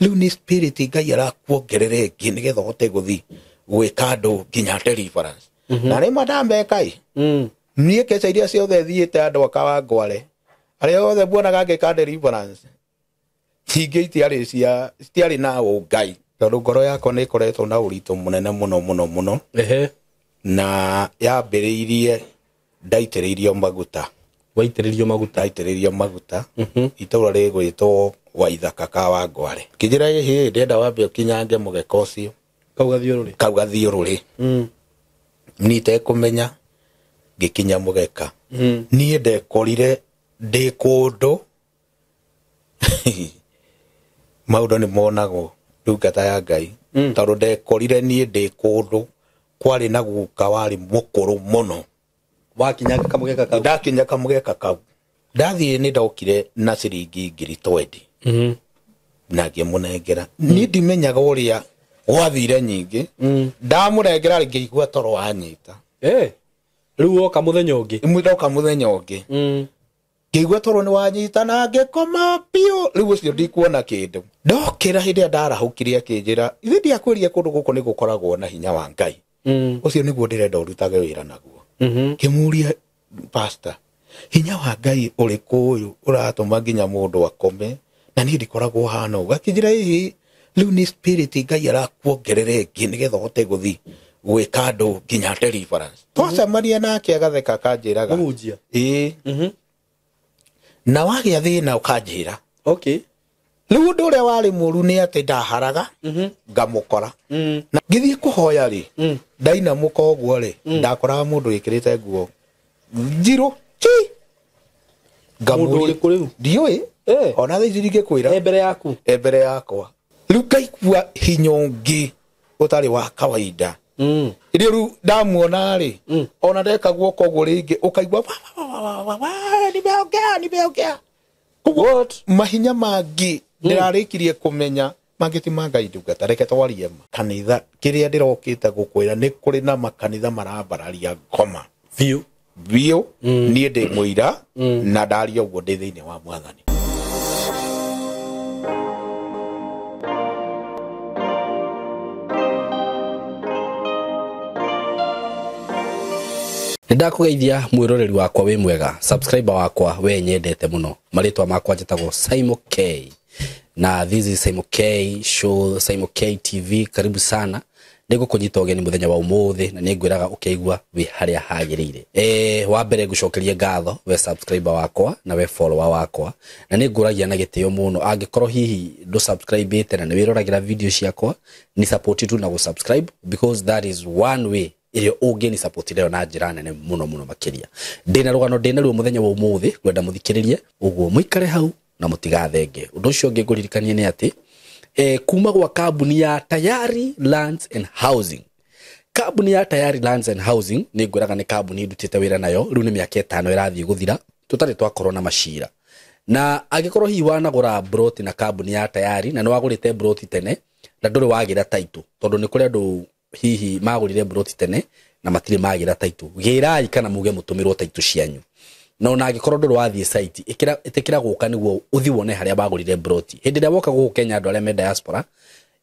riu ni spirit Ngai arakuongerere ngi nigetha uhote guthi gwika andu nginya deliverance na ri madambeka nie kesa iria ciothe thiite andu akawa ngware aria othe buonaga ngika deliverance itiari cia na Ngai tondu ngoro yakwa ni ikoretwo na uritu munene muno na yambiriirie ndaitiriirio maguta ndaitiriirio maguta itura rigwitwo Waithaka ka Wangware kijira hihi ndenda wambe kinyange mugeka ucio kauga thiururi ni te kumenya gikinya mugeka nie ndekorire ndi kundu maundu ni monagwo ndungata ya Ngai tondu ndekorire nie ndi kundu kwari na guka wari mukuru muno wakinyaka kamugeka kau ndakinya kamugeka kau ndathie ni ndokire na ciringi 20 na ngimunengera ni ndimenyaga uria wathire nyingi ndamurengera ngĩigua toro wanyita riu oka muthenya ungi imwidoka muthenya ungi ngĩigua toro ni wanyita na ngĩkoma pio riu ucio ndikuona kindu ndokira hindi ndarahukire akĩnjĩra ithe ndiakwirie kundu guku ni gukoragwo na hinya wa Ngai ucio niguo ndirenda urutage wira naguo kimuria pastor hinya wa Ngai uriku uyu uratuma nginya mundu akome na ni ndikoragwo hana ugakijira hihi riu ni spirit Ngai arakuongerere ngi nigetha uhote guthi gwika andu nginya deliverance twacemania nake agatheka kanjiraga na wagia thina ukanjira riu undu uria wari muru ni ati ndaharaga ngamukora na ngithie kuhoya ri ndaina mukoguo ri ndakoraga mundu wikirite nguo njiru chi ngamuri kuriu ndioi ona thici ndigikwira ebere yakwa riu ngaigua hinyongi utari wa kawaida irio riu ndamuona ri ona ndeka guoko guo ringi ukaigua nimeongea what mahinya mangi ndirarikirie kumenya mangiti Ngai ndungata reke twarie kanitha kiria ndirokite gukwira ni kuri na makanitha marambararia ngoma biu nie ndi muira na ndaria uguo ndi thiini wa Mwathani ndakugeithia mwiroreri wakwa wi mwega subscriber wakwa we nyendete muno maritwa makwa njitagwo Simon K na this is Simon K show Simon K TV karibu sana ndigukunyita ugeni muthenya wa umuthi na ningwiraga ukeigua wi haria hagirire wa mbere ngucokerie ngatho we subscriber wakwa na we follower wakwa na ninguragia na gitio muno angikorwo hihi do subscribe ite na niwiroragira video ciakwa ni support tu na go subscribe because that is one way irio ungeni support leo na njira nene muno makiria ndina rugano ndina ruo muthenya wa umuthi gwenda muthikiririe uguo muikare hau na mutigathenge undu ucio ngiguririkanie ni ati kuma gwa kambuni ya Tayari Lands and Housing kambuni ya Tayari Lands and Housing ni ngwiraga ni kambuni ndutite wira nayo riu ni miaka 5 irathie guthira tutari twakorwo na mashira na agikorwo hi wanagura broti na kambuni ya Tayari na nwagurite broti tene na nduri wagira title tondu ni kuri andu hihi magurire broti tene na matire magira title girai kana muge mutumirwo title cianyu na ona agikorwo nduru wathie site itikira guka niguo uthi wone haria bagurire broti hindi ria woka guku Kenya andu aria me diaspora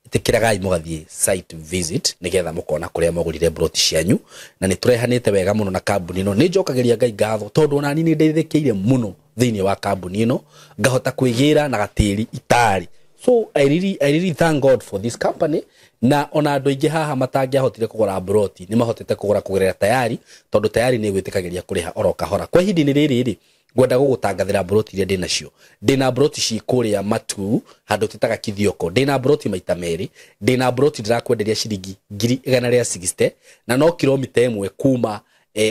itikiragai mugathie site visit nigetha mukona kuria magurire broti cianyu na ni turehanite wega muno na kambuni no ni njokagiria Ngai ngatho tondu ona ni ndeithikire muno thiini wa kambuni no ngahota kwigira na gatiri itari so I really thank God for this company na ona andu ingi haha matangiahotire kugura broti ni mahotete kugura kugerera Tayari tondu Tayari ni gwitikagiria kuriha oroka hora kwa hindi ni riri gwenda gugutangathira broti iria ndina cio ndina broti cikuria matu handu titaga Kithioko ndina broti maita meri ndina broti ndirakwenderia ciringi 160 na no kilomita 1 kuma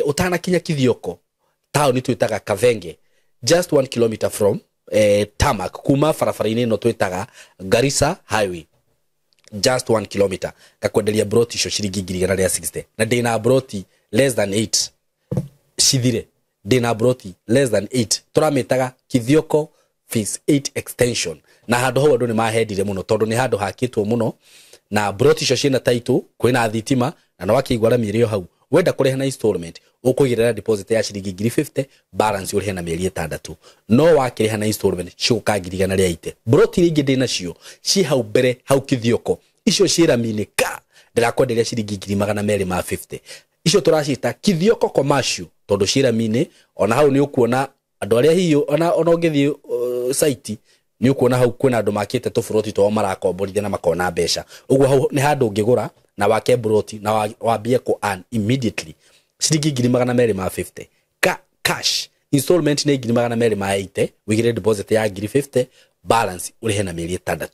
utana kinya Kithioko town twitaga Kavenge just 1 kilometer from Tamak kuma farafaraini no twitaga Garissa highway just 1 kilometer kakwenderia broti cio ciringi 160 na ndina broti less than 8 cithire ndina broti less than 8 turametaga Kithioko phase 8 extension na handu ho andu ni mahedire muno tondu ni handu hakitwo muno na broti cio ciina title kwina thitima na no wakigwara mirio hau wenda kureha na installment ukuigirira deposit ya ciringi 50 balance urihe na mieri 6 no wakireha na installment ciguka ngiri 180 broti ringi ndina cio ci hau mbere hau kithioko icio ciramini ka ndirakwenderia ciringi 250 icio turacita kithioko commercial tondu ciramini ona hau ni ukuona andu aria hiyo ona ungithie site ni ukuona hau kwina andu makite tuburoti to marakomborithia na makona mbeca uguo hau ni handu ungigura na wake broti na wambie ku earn immediately ciringi 250 cash installment ni 280 wigire deposit ya 50 balance urihe na mieri 6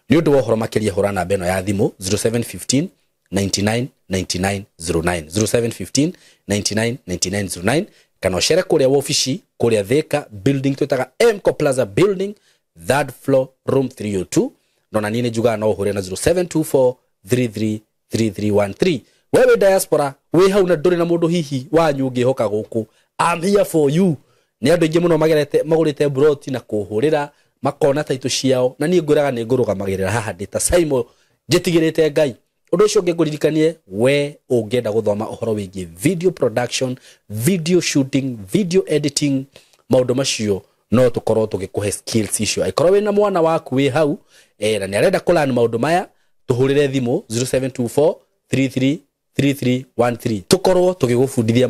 ni undu wohoro makiria hura na beno ya thimu 0715 99 99 09 0715 99 99 09 kana shere kuria office kuria Thika building twitaga Mco Plaza building third floor room 302 nona nini juga no hure na 0724 33 3313 wewe diaspora we hau na nduri na mundu hihi wanyu ngihoka guku I'm here for you ni andu ingi muno magurite broti na kuhurira makona taito ciao na ni nguraga ni ngurugamagirira haha ndita Simon njitigirite Ngai undu ucio ngiguririkanie we ungenda guthoma uhoro wigi video production video shooting video editing maundu macio no tukorwo tugikuhe skills icio aikorwo wina mwana waku we hau na ni arenda kulan maundu maya tuhurire thimu 0724 33 3313 tukorwo tugigufundithia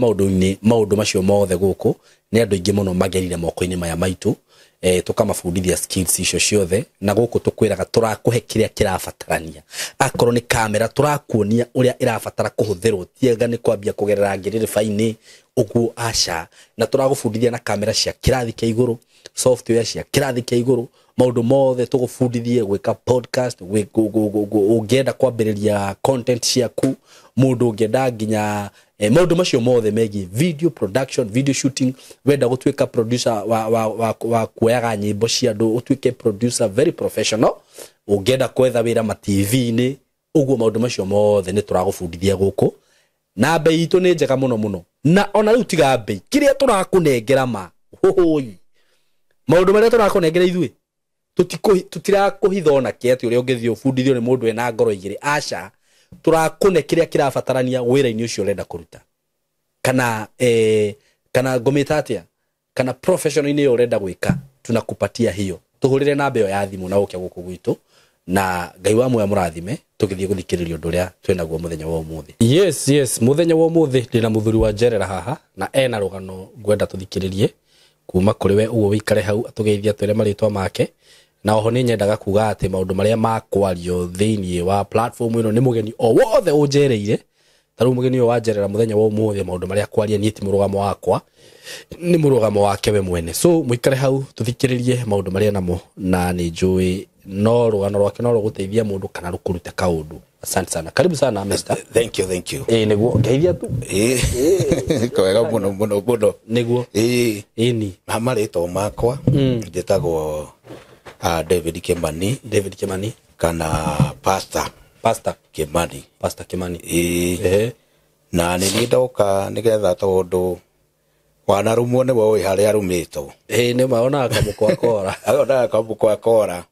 maundu macio mothe guku ni andu ingi muno magerire moko-ini maya maitu tukamafundithia skills icio ciothe na guku tukwiraga turakuhe kiria kirabatarania akorwo ni kamera turakuonia uria irabatara kuhuthirwo tiega ni kwambia kugerera ngiriri faini uguo aca na turagufundithia na kamera cia kirathi kia iguru software cia kirathi kia iguru maundu mothe tugufundithie gwika podcast ungenda kwambiriria content ciaku mundu ungenda nginya maundu macio mothe megi video production video shooting wenda gutwika producer wa kuoyaga nyimbo cia andu utwike producer very professional ungenda kwetha wira ma TV ni uguo maundu macio mothe ni turagufundithia guku na bei itu ni njega muno na ona riu tiga bei kiria turakunengera ma hohoi maundu maria turakunengera ithui tutirakuhithona kieti uria ungithio ufundithio ni mundu ena ngoro igiri aca turakune kiria kirabatarania wira-ini ucio urenda kuruta kana ngomitatia kana professional ini urenda gwika tunakupatia hiyo tuhurire na mbeo ya thimu na ukia guku gwitu na Ngai wa moya murathime tugithie guthikiririo nduria twenaguo muthenya wa umuthi yes muthenya wa umuthi ndina muthuri wa Njerera haha na ena rugano ngwenda tuthikiririe kuma kuri we uwo wikare hau atugeithia twere maritwa make na oho ni nyendaga kuga ati maundu maria makwario thiini wa platform ino ni mugeni o wothe unjereire taru mugeni wa Njerera muthenya wa umuthi maundu maria kwaria ni ti murugamo wakwa ni murugamo wake we mwene so muikare hau tuthikiririe maundu maria namo na ni njui no rugano rwake no ruguteithia mundu kana rukurute kaundu asante sana karibu sana Mr. Thank you niguo ngeithia tu kwega muno niguo ni mamarito makwa njitagwo David Kimani kana Pastor Kimani na ni ndoka nigetha tondu wanarumwo ni wo haria arumito ni maona kamuko akora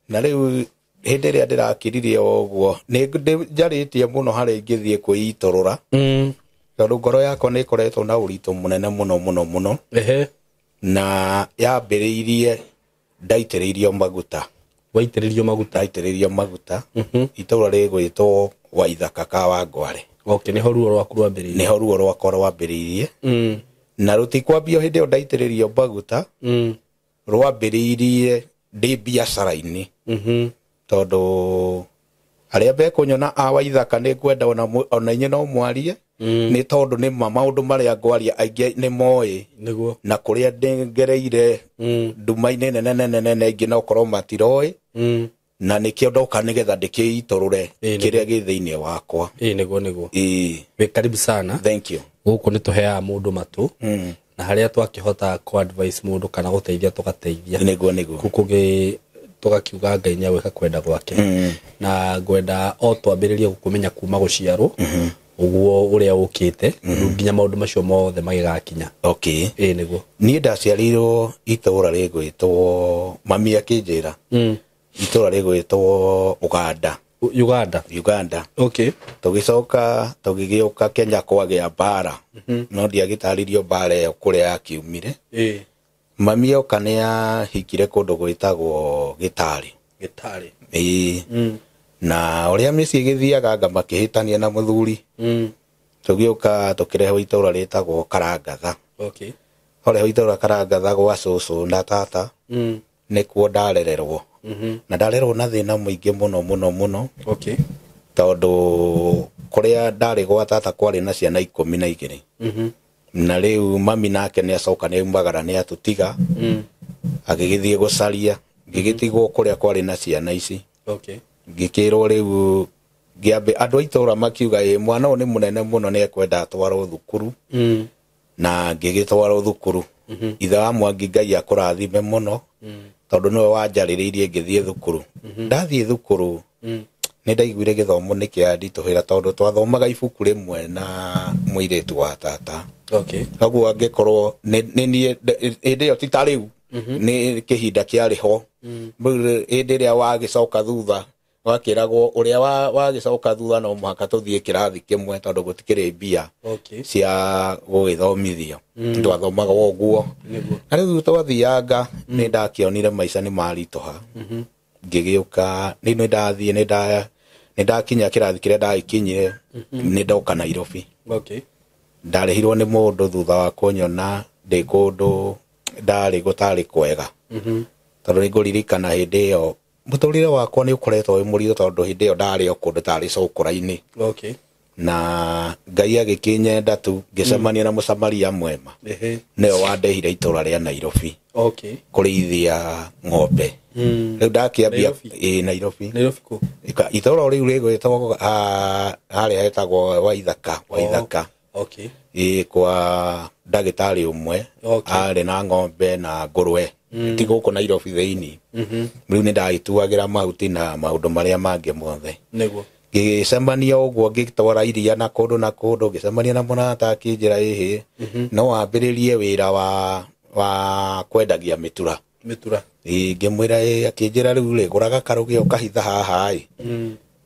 na riu hindi ria ndirakiririe oguo ni njaritie muno hari ngithie kuitorora tondu ngoro yakwa ni koretwo na urito munene muno na yambiriirie ndaitiririo maguta waitiririo maguta itura rigwitwo Waithaka Kawangware niho ruo rwakwa rwambiriirie na rutikwambio hindi ndaitiririo maguta rwambiriirie ndi biacara-ini tondu aria bekunyona a Waithaka ni kwenda ona inye no mwarie ni tondu ni maundu maria ngwaria aingi ni moi na kuria ngereire nduma-ini nene ingi no korwo matiroi na nikio ndoka nigetha ndikiitorure kiria gi thiini wakwa niguo we karibu sana thank you guku ni tuhea mundu matu na haria twakihota ku advice mundu kana guteithia tugateithia niguo kukugi tugakiuga Ngai nya weka kwenda gwake na gwenda o twambiririe gukumenya kuma guciarwo uguo uria ukite nginya maundu macio mothe magigakinya niguo ni ndaciarirwo itura rigwitwo mami akinjira itura rigwitwo Uganda Uganda Okay. tugicoka tugigioka Kenya kwagĩa bara no ndiagitaririo bara ĩyo kũrĩa yakiumire mami oka nĩ yahikire kũndũ gwĩtagwo Gĩtarĩ na ũrĩa mĩciĩ gĩthiaga anga makĩhĩtania na mũthuri tugioka tukĩrehe itũra rĩtagwo Karangatha. Okay. Ole itũra Karangatha gwa cũcũ na tata nĩkuo ndarererwo na ndarererwo na thĩna mũingĩ mũno. Okay. Tondũ kũrĩa ndarĩ gwa tata kwarĩ na ciana 12 na rĩu mami nake nĩ acoka nĩ umagara nĩ atũtiga agĩgĩthiĩ gũcaria ngĩgĩtigwo kũrĩa kwarĩ na ciana ici. Okay. Ngĩkĩrwo rĩu ngĩambe andũ a itũra makiuga mwana ũyũ nĩ mũnene mũno nĩ ekwenda atwarwo thukuru na ngĩgĩtwarwo thukuru. Ithe wa Mwangi Ngai akũrathime mũno tondũ nĩwe wanjarĩrĩirie ngĩthiĩ thukuru. Ndathiĩ thukuru nĩ ndaiguire gĩthomo nĩ kĩanditũhĩra tondũ twathomaga ibuku rĩmwe na mũirĩtu wa tata. Okay. Koguo angĩkorwo nĩ hĩndĩ ĩyo ti ta rĩu nĩ kĩhinda kĩarĩ ho hĩndĩ ĩrĩa wagĩcoka thutha wakĩragwo ũrĩa wagĩcoka thutha no mũhaka tũthiĩ kĩrathi kĩmwe tondũ gũtikĩrĩ mbia cia gũgĩthomithio twathomaga ũguo na rĩu twathianga nĩ ndakĩonire maica nĩ maritũha ngĩgĩũka nĩ ndathiĩ nĩ ndakinya kĩrathi kĩrĩa ndagĩkinyire nĩ ndoka Nairobi. Okay. Ndarĩhirwo nĩ mũndũ thutha wa kũnyona ndĩ kũndũ ndarĩ gũtarĩ kwega tondũ nĩ ngũririkana hĩndĩ ĩyo mũtũrĩre wakwa nĩ ũkoretwo wĩ mũritũ tondũ hĩndĩ ĩyo ndarĩ o kũndũ tarĩ cũkũra-inĩ. Okay. Na Ngai agĩkĩnyenda tu ngĩcemania na mũsamaria mwema nĩwe wandehire itũra rĩa Nairobi. Okay. Kũrĩithia ng'ombe. Rĩu ndakĩambia Nairobi kũ itũra rĩu rĩgwĩtwo harĩa hetagwo Waithaka. Okay. Kwa ndagĩtarĩ ũmwe arĩ na ng'ombe na ngũrwe ti gũkũ Nairobi thĩinĩ. Rĩu nĩ ndagĩtuagĩra mahuti na maũndũ marĩa mangĩ mothe. Nĩguo ngĩcemania ũguo ngĩtwara iria na kũndũ ngĩcemania na mũrata akĩnjĩra no wambĩrĩrie wĩra wa kwendagia mĩtura. Ngĩmwĩra akĩnjĩra rĩu gũraga karũgĩ ũkahitha haha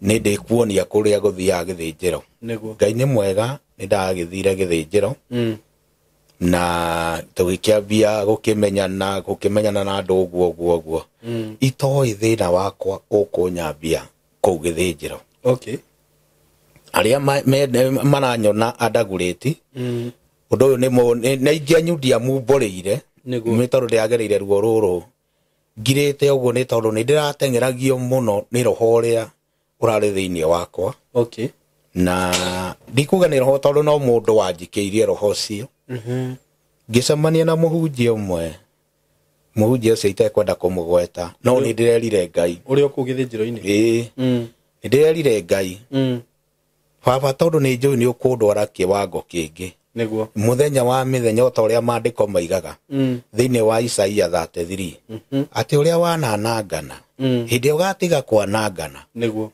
nĩ ndĩkuonia kũrĩa gũthiaga gĩthĩnjĩro. Ngai nĩ mwega nĩ ndagĩthire gĩthĩnjĩro na tũgĩkĩambia gũkĩmenyana na andũ ũguo itoĩ thĩna wakwa ũkũnyambia kũu gĩthĩnjĩro. Okay. Arĩa maranyona andagũrĩti ũndũ ũyũ nĩ ingĩanyundia mumbũrĩire nĩ tondũ ndĩagereire ruo rũrũ ngirĩte ũguo nĩ tondũ nĩ ndĩrateng'eragio mũno nĩ roho ũrĩa ũrarĩ thĩinĩ wakwa. Okay. Na ndikuga nĩ roho tondũ no mũndũ wanjikĩirie roho ũcio. Ngĩcemania na mũhunjia ũmwe mũhunjia ũcio itekwenda kũmũgweta no nĩ ndĩrerire Ngai ũrĩa kũu gĩthĩnjĩro-inĩ. Nĩ ndĩrerire Ngai baba tondũ nĩ njũĩ nĩ ũkũndwara kĩwango kĩngĩ mũthenya wa mĩthenya ta ũrĩa maandĩko maigaga thĩinĩ wa Isaia 33 atĩ ũrĩa wananangana hĩndĩ ũgatiga kwanangana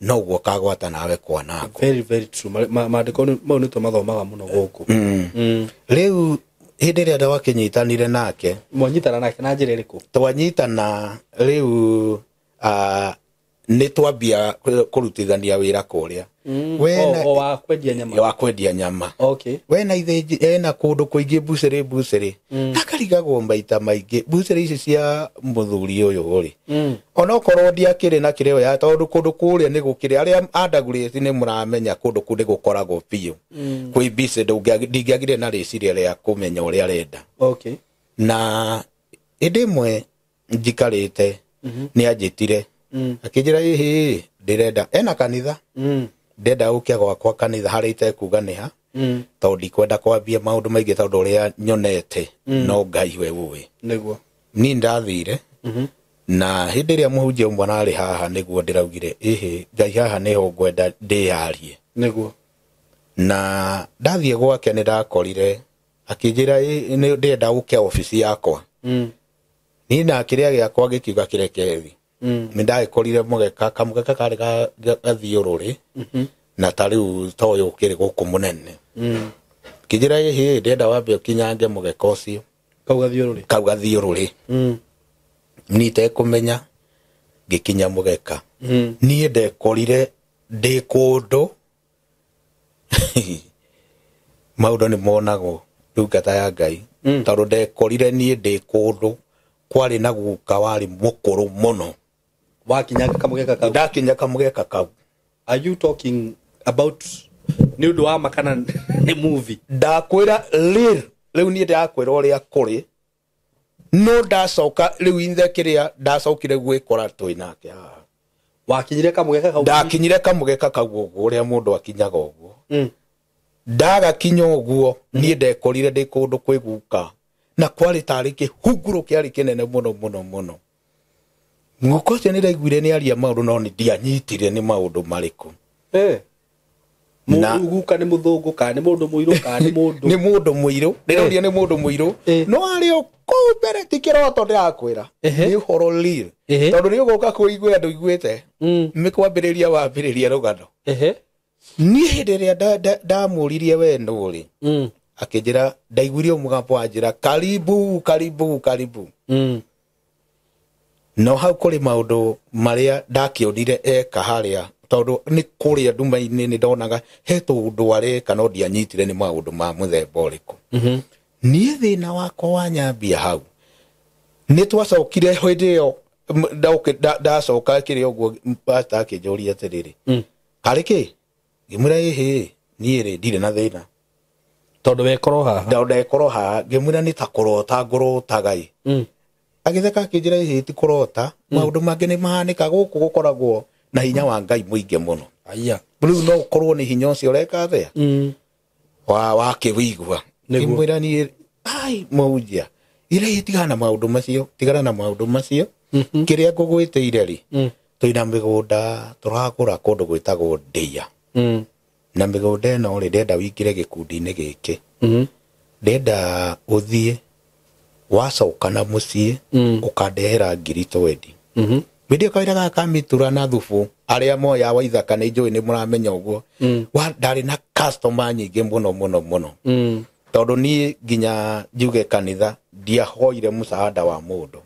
noguo ũkagwata nawe kwanangwo. Very very true. Maandĩko mau nĩ tũmathomaga mũno gũkũ. Rĩu hĩndĩ ĩrĩa ndakĩnyitanire nake mwanyitana nake na njĩra ĩrĩkũ? Twanyitana rĩu nĩ twambia kũrutithania wĩra kũrĩa wa kwendia nyama. Okay. We na ithe na kũndũ kũingĩ mbucĩrĩ akarigagwo maita maingĩ mbucĩrĩ ici cia mũthuri ũyũ rĩ onokorwo ndiakĩrĩ na kĩrĩo ya tondũ kũndũ kũrĩa nĩ gũkĩrĩ arĩa andagũrĩti nĩ mũramenya kũndũ kũu nĩ gũkoragwo biũ kwĩ mbice ndingĩagire na rĩciria rĩa kũmenya ũrĩa arenda. Okay. Na hĩndĩ ĩmwe njikarĩte nĩ anjĩtire akĩnjĩra ndĩrenda ena kanitha ndenda gũkĩa gwakwa kanitha harĩa itekuga nĩ ha tondũ ndikwenda kwambia maũndũ maingĩ tondũ ũrĩa nyonete no Ngai we ũĩ. Niĩ ndathire na hĩndĩ ĩrĩa mũhunjia ũmwe arĩ haha nĩguo ndĩraugire Ngai haha nĩho ngwenda ndĩyarie. Na ndathiĩ gwake nĩ ndakorire akĩnjĩra nĩ ndenda gũkĩa obici yakwa. Niĩ na kĩrĩa gĩakwa gĩkiuga kĩrekerethi nĩ ndagĩkorire kamũgeka karĩ gathiũrũrĩ na ta rĩu toyũ kĩrĩ gũkũ mũnene. Kĩnjĩra ndenda wambe ũkinyange mũgeka ũcio kau gathiũrũrĩ niĩ itekũmenya ngĩkinya mũgeka niĩ ndekorire ndä kå ndå maå nä monagwo ndungata ya Ngai tondå ndekorire niä ndä kå ndå kwarä na guka warä må kå rå må no wakinyaga kamugeka kau ndakinya kamugeka kau. Are you talking about nä å ndå wa makana nä movie ndakwä ra rä u niä ndakwä ra å rä a kå rä no ndacoka rä u ithe kä rä a ndacokire gwä kora twä nake wakinyire kamugeka kau ndakinyire kamugeka kau å guo å rä a må ndå akinyaga å guo ndagakinya å guo niä ndekorire ndä kå ndå kwä guka na kwarä tarä kä hungurå kä arä kä nene må no må no må no nguka å cio nä ndaiguire nä aria maå ndå no nä ndianyitire nä maå ndå marä kå guka nä må thå ngå kana nä må ndå må irå kana nä må ndå nä må ndå må irå ndä roria nä må ndå må irå no arä o kå mbere ti kä roto ndä rakwä ra nä å horo tondå nä å gå ka kå igwe andå iguä te mä kwambä rä ria wambä rä ria rå gano niä hä ndä ä rä a ndamå ririe we nå rä akä njä ra ndaiguire å må gambo wa njä ra karibu karibu karibu no hau kå rä maå ndå marä a ndakä onire eka harä a tondå nä kå rä a nduma-inä nä ndonaga he tå ndå areka no ndianyitire nä maå ndå ma må themba å rä kå niä thä na wakwa wanyambia hau nä twacokire hä ndä ä yo ndacoka kä rä a å guo pasta akä njå ria atä rä rä karä kä ngä mwä ra ä hä niä rä ndirä na thä na tondå wekorwo haha tondå ndekorwo haha ngä mwä ra nä ta kå rota ngå rotaga agä theka akä njä ra ä hä ti kå rota maå ndå mangä nä mahanä ka gå kå gå koragwo na hinya wa Ngai må ingä må no aya rä u no å korwo nä hinya å cio reka thea wakä wä igua ngä mwä ra niä ai maunjia ire tigana na maå ndå macio tigana na maå ndå macio kä rä a ngå gwä tä ire rä twä na mä gå nda tå ragå ra kå ndå gwä tagwo ndäia na mä gå nda ä no rä ndenda wingä re gä kundi-inä gä kä ndenda å thiä wacoka na må ciä å kandehera ngiri 20 Bidi kwa iraga kamitura na thufu aria moya wa ithaka nä njå nä må ramenya å guo ndarä na customer nyingä muno tondå niä nginya njuge kanitha ndiahoire må saada wa må ndå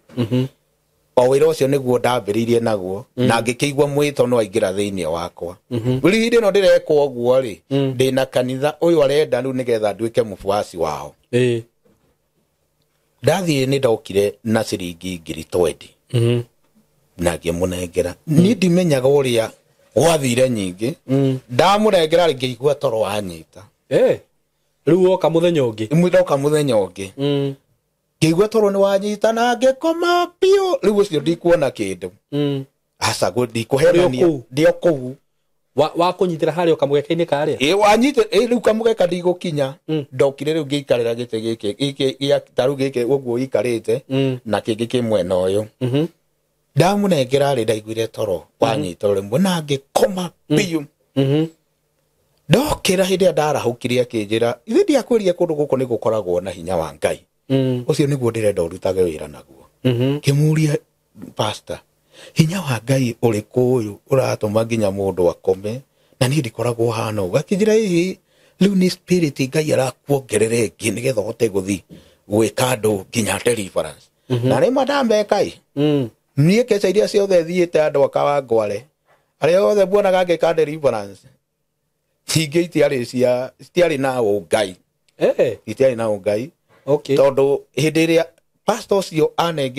o wä ra å cio nä guo ndambä rä irie naguo na ngä kä igua mwä to no aingä ra thä inä wakwa rä hindä no ndä rekwo å guo rä ndä na kanitha å yå arenda rä u nä getha nduä ke må buaci wao ndathiä nä ndokire na ciringi ngiri 20 na ngä må nengera nä ndimenyaga å rä a gwathire nyingä ndamå nengera rä ngä igua toro wanyita rä u woka må thenya å ngä ndoka må thenya å ngä ngä igua toro nä wanyita na ngä koma piå rä u å cio ndikuona kä ndå aca ndikå henania ndä o kå u wakå nyitä ra harä o kamå geka-inä karä wanyite rä u kamå geka ndigå kinya ndokire rä u ngä ikarä ra gä tä gä kä tarä u gä kä å guo ikarä te na kä ngä kä mwena å yå ndamå nengera rä ndaiguire toro wanyita rä mwe na ngä koma piå ndokä ra hä ndä a ndarahå kire akä njä ra ithe ndiakwä ria kå ndå gå kå nä gå koragwo na hinya wa Ngai å cio nä guo ndä renda å rutage wä ra naguo kä må ria pastor hinya wa Ngai å rä kå å yå å ratå ma nginya må ndå akome na niä ndikoragwo hana å gakä njä ra ä rä u nä spirit Ngai arakuongerere ngä nä getha å hote gå thi gwä ka andå nginya deliverance na rä ma ndambekai niä keca iria ciothe thiä te andå akawa ngware arä othe muonaga ngä ka deliverance cingä citiarä na å Ngai itiarä na å Ngai tondå hä ndä ä rä a pastor å cio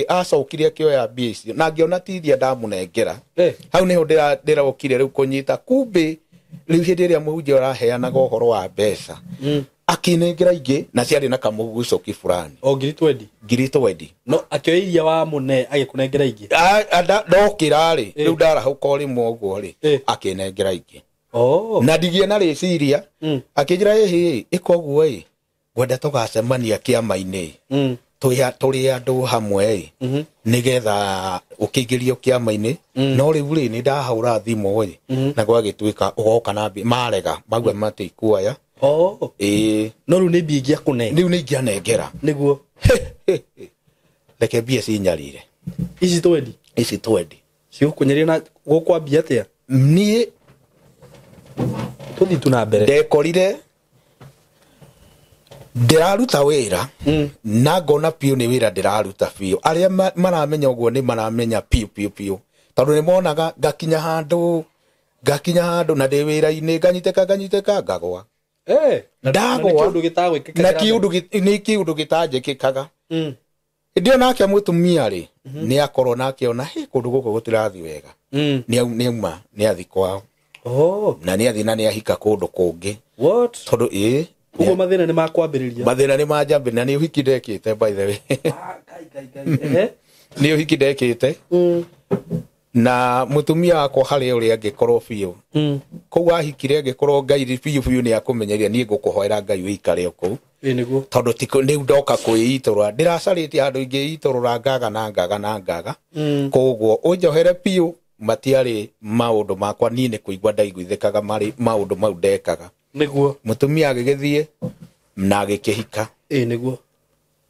acokire akä oya mbia icio na ngä ona tithia ndamå nengera hau nä ho ndä rokire rä u kå nyita kumbä rä u hä ndä ä rä a må hunjia å raheanaga å horo wa mbeca akä nengera ingä na ciarä na kamå gucoki fulani o ngiri 20 no akioya iria wa må ne agä kå nengera ingä ndokä ra rä rä u ndarahå ka å rä mwe å guo rä akä nengera ingä na ndigie na rä ciria akä njä ra ä hä ä ka å guo ä ngwenda tå gacemania kä ama-inä tå rä andå hamwe nä getha å kä ingä rio kä ama-inä no rä u rä nä ndahå ra thimå na gwagä tuä ka å goka na marega maua matä ikuoya no rä u nä mbia ingä akå ne rä u nä ingä anengera nä guo reke mbia cinyarire ici 20 cigå kå nyeria na gå kwambia atä a niä tå thiä tu na mbere ndekorire ndiraruta wä ra na ngona piå nä wä ra ndiraruta biå arä a maramenya å guo nä maramenya piå tondå nä monaga ngakinya handå ngakinya handu na ndi wira-ini nganyiteka ngagwa ndagwa na kiundu gitanjikikaga ndio nake mutumia ri ni akorwo nake ona kundu guku gutirathi wega ni auma ni athi kwao na ni athi na ni ahika kundu kungi tondu ugo mathina ni makwambiriria mathina ni majambirira ni uhiki ndekite by the way ni uhiki ndekite na mutumia wakwa hari uri angikorwo biu koguo ahikire angikorwo Ngai biu ni akumenyeria ni ngukuhoera Ngai uikare uko niguo tondu tiko ni ndoka kwiiturura ndiracaritie handu ingiiturura ngaga koguo unjohere biu matiari maundu makwa ni kuigua ndaiguithikaga mari maundu mau ndekaga niguo mutumia agigithie na agikihika niguo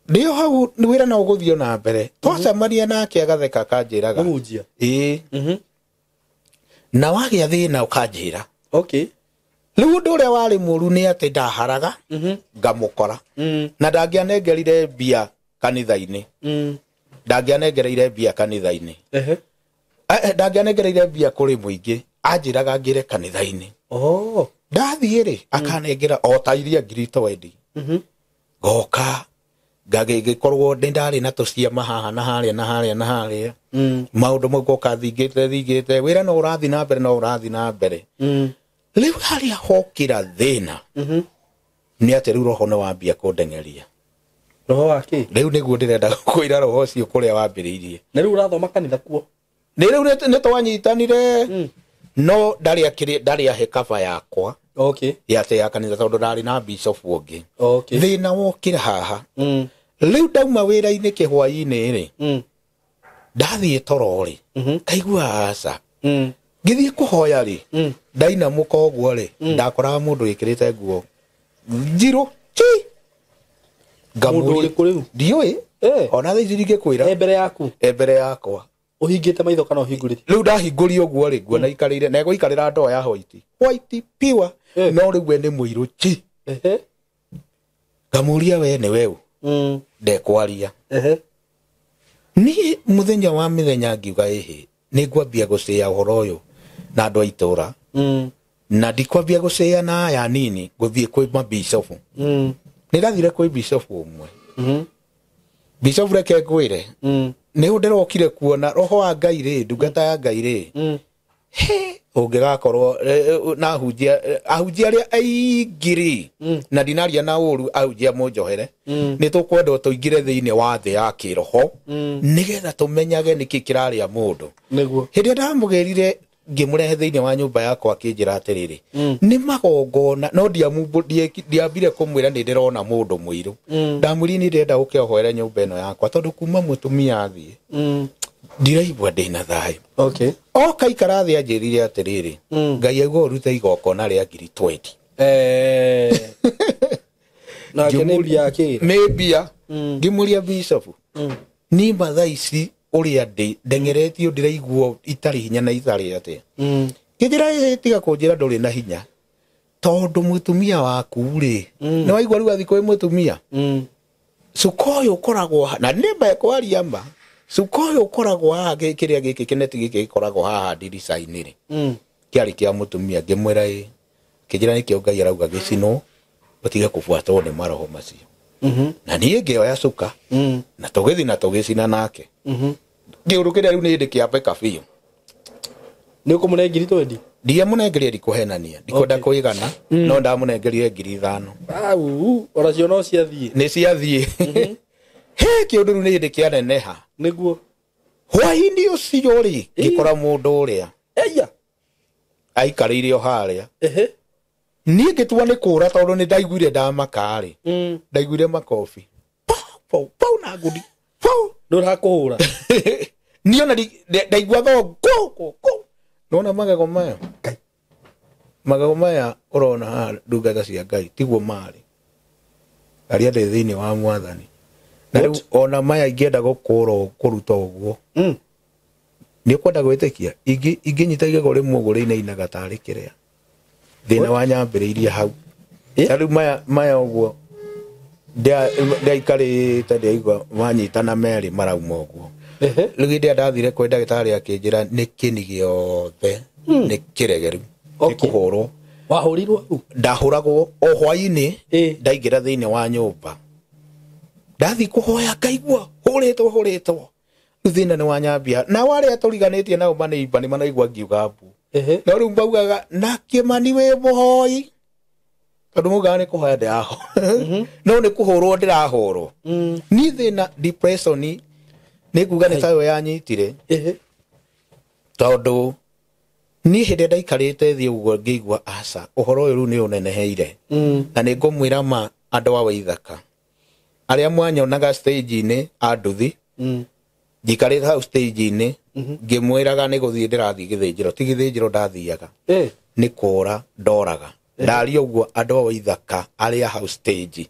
ndio hau ni wira na uguthio na mbere twacemania nake agatheka kanjiraga munjia na wagia thina ukanjira okay riu ndu uria wari muru ni ati ndaharaga ngamukora na ndangianengerire bia kanitha-ini ndangianengereire bia kanitha-ini ndangianengereire bia kuri muingi anjiraga ngire kanitha-ini ndathie ri akanengera o ta iria ngiri 20 goka ngagikorwo ndari na tuciama haha na haria maundu mau goka thingite wira no urathi na mbere riu haria hokira thina ni ati riu roho no wambia kundengeria roho wake riu niguo ndirenda kuira roho ucio kuria wambiriirie na riu urathoma kanitha kuo ni riu ni twanyitanire no ndari ahe kaba yakwa okay yate ya kanitha tondu ndari na bishop ungi okay thina wokira haha riu ndauma wira-ini kihwa-ini ri ndathie toro ri kaigua aca ngithie kuhoya ri ndainamuka uguo ri ndakoraga mundu ikirite nguo njiru ngamuri kuriu ndioi ona thaici ndingikwira mbere yakwa uhingite maitho kana uhingurite riu ndahingũria uguo ri nguona ikarire na egũikarĩra ndoo ya white pure no riu ni muiru ngamuria we ni weu ndekwaria ni muthenya wa mithenya ngiuga ni ngwambia gucia uhoro uyu na andu aitura na ndikwambia gucia na aya nini nguthie kwi bishop ni ndathire kwi bishop umwe bishop reke ngwire ni ndirokire kuona roho wa Ngai ri ndungata ya Ngai ri ungigakorwo na ahunjia aria aingiri na dinaria na uru ahunjia munjohere ni tukwenda tuingire thiini wa thi ya kiroho nigetha tumenyage niki kiraria mundu niguo hindi ndamugerire ngimurehe thiini wa nyumba yakwa akinjira atiriri ni magongona no ndiambire kumwira ni ndirona mundu mwiru ndamwiri ni ndenda ukiohoera nyumba ino yakwa tondu kuma mutumia athie ndiraigua ndina thayu okay kaikara thi anjirire atiriri Ngai aigua urute igongona ria 20 na kemuria akiri mebia ngimuria bishop ni mathaa ici uria ndengeretio ndiraigua itari hinya na itari atia kijira tiga kunjira nduri na hinya tondu mutumia waku ri ni waigua riu athi kwi mutumia sukoyo koragwo na nimba kwaria mba sukoyo koragwo haha kiria giki kineti giki koragwo haha ndirica-ini ri kiari kia mutumia ngimwira kijira nikio Ngai arauga gicino utige kufuatwo ni maroho macio na nie ngioya cuka na tugithi na tugicina nake ngiurukiria riu ni ndikiambeka biu ni ukumunengiri 20 ndiye munengeria ndikuhenania ndikwenda kuigana no ndamunengerire 5,000 oracio no ciathie ni ciathie kiundu ni ndikianeneha niguo hwaini ucio ri ngikora mundu uria aikarire o haria ni ngitua ni kura tondu ni ndaiguire ndamaka ri ndaiguire makofi pau na ngudi ndurakuhura ni ona ndaigua go nona magago maya urona ha ndungata cia Ngai tiguo mari aria ndi thiini wa mwathani na riu ona maya ingienda gukura kuruta uguo ni kwenda gwitikia inginyita igego rimwe uguo rinainaga tari kiria thina wa nyambiriirie hau riu maya uguo ndiaikarite ndaigua manyitana meri marauma uguo riu ndia ndathire kwi ndagitari akinjira ni kini giothe nĩ kĩregeru nĩ kũhũrwo wahurirwo ndahũragwo o hwaĩ-inĩ ndaingĩra thĩinĩ wa nyũmba ndathi kũhoya ngaigua hũrĩtwo rĩu thĩna nĩ wanyambia na warĩa tũriganĩtie nao manĩimba nĩ manaigua ngiuga mbu no rĩu mbaugaga na Kĩmani wĩ mũhoi tondũ mugaga nĩ kũhoya ndĩraho no nĩ kũhũrwo ndĩrahũrwo niĩ thĩna depression nĩ kuga nĩ tayo yanyitire tondũ niĩ hĩndĩ ndaikarĩte thĩ ũguo ngĩigua aca ũhoro ũyũ rĩu nĩ ũneneheire na nĩ ngũmwĩra ma andũ a Waithaka arĩa mwanyonaga stage-inĩ a nduthi njikarĩte hau stage-inĩ ngĩmwĩraga nĩ gũthiĩ ndĩrathiĩ gĩthĩnjĩro ti gĩthĩnjĩro ndathiaga nĩ kũra ndoraga ndaria ũguo andũ a Waithaka arĩa hau stage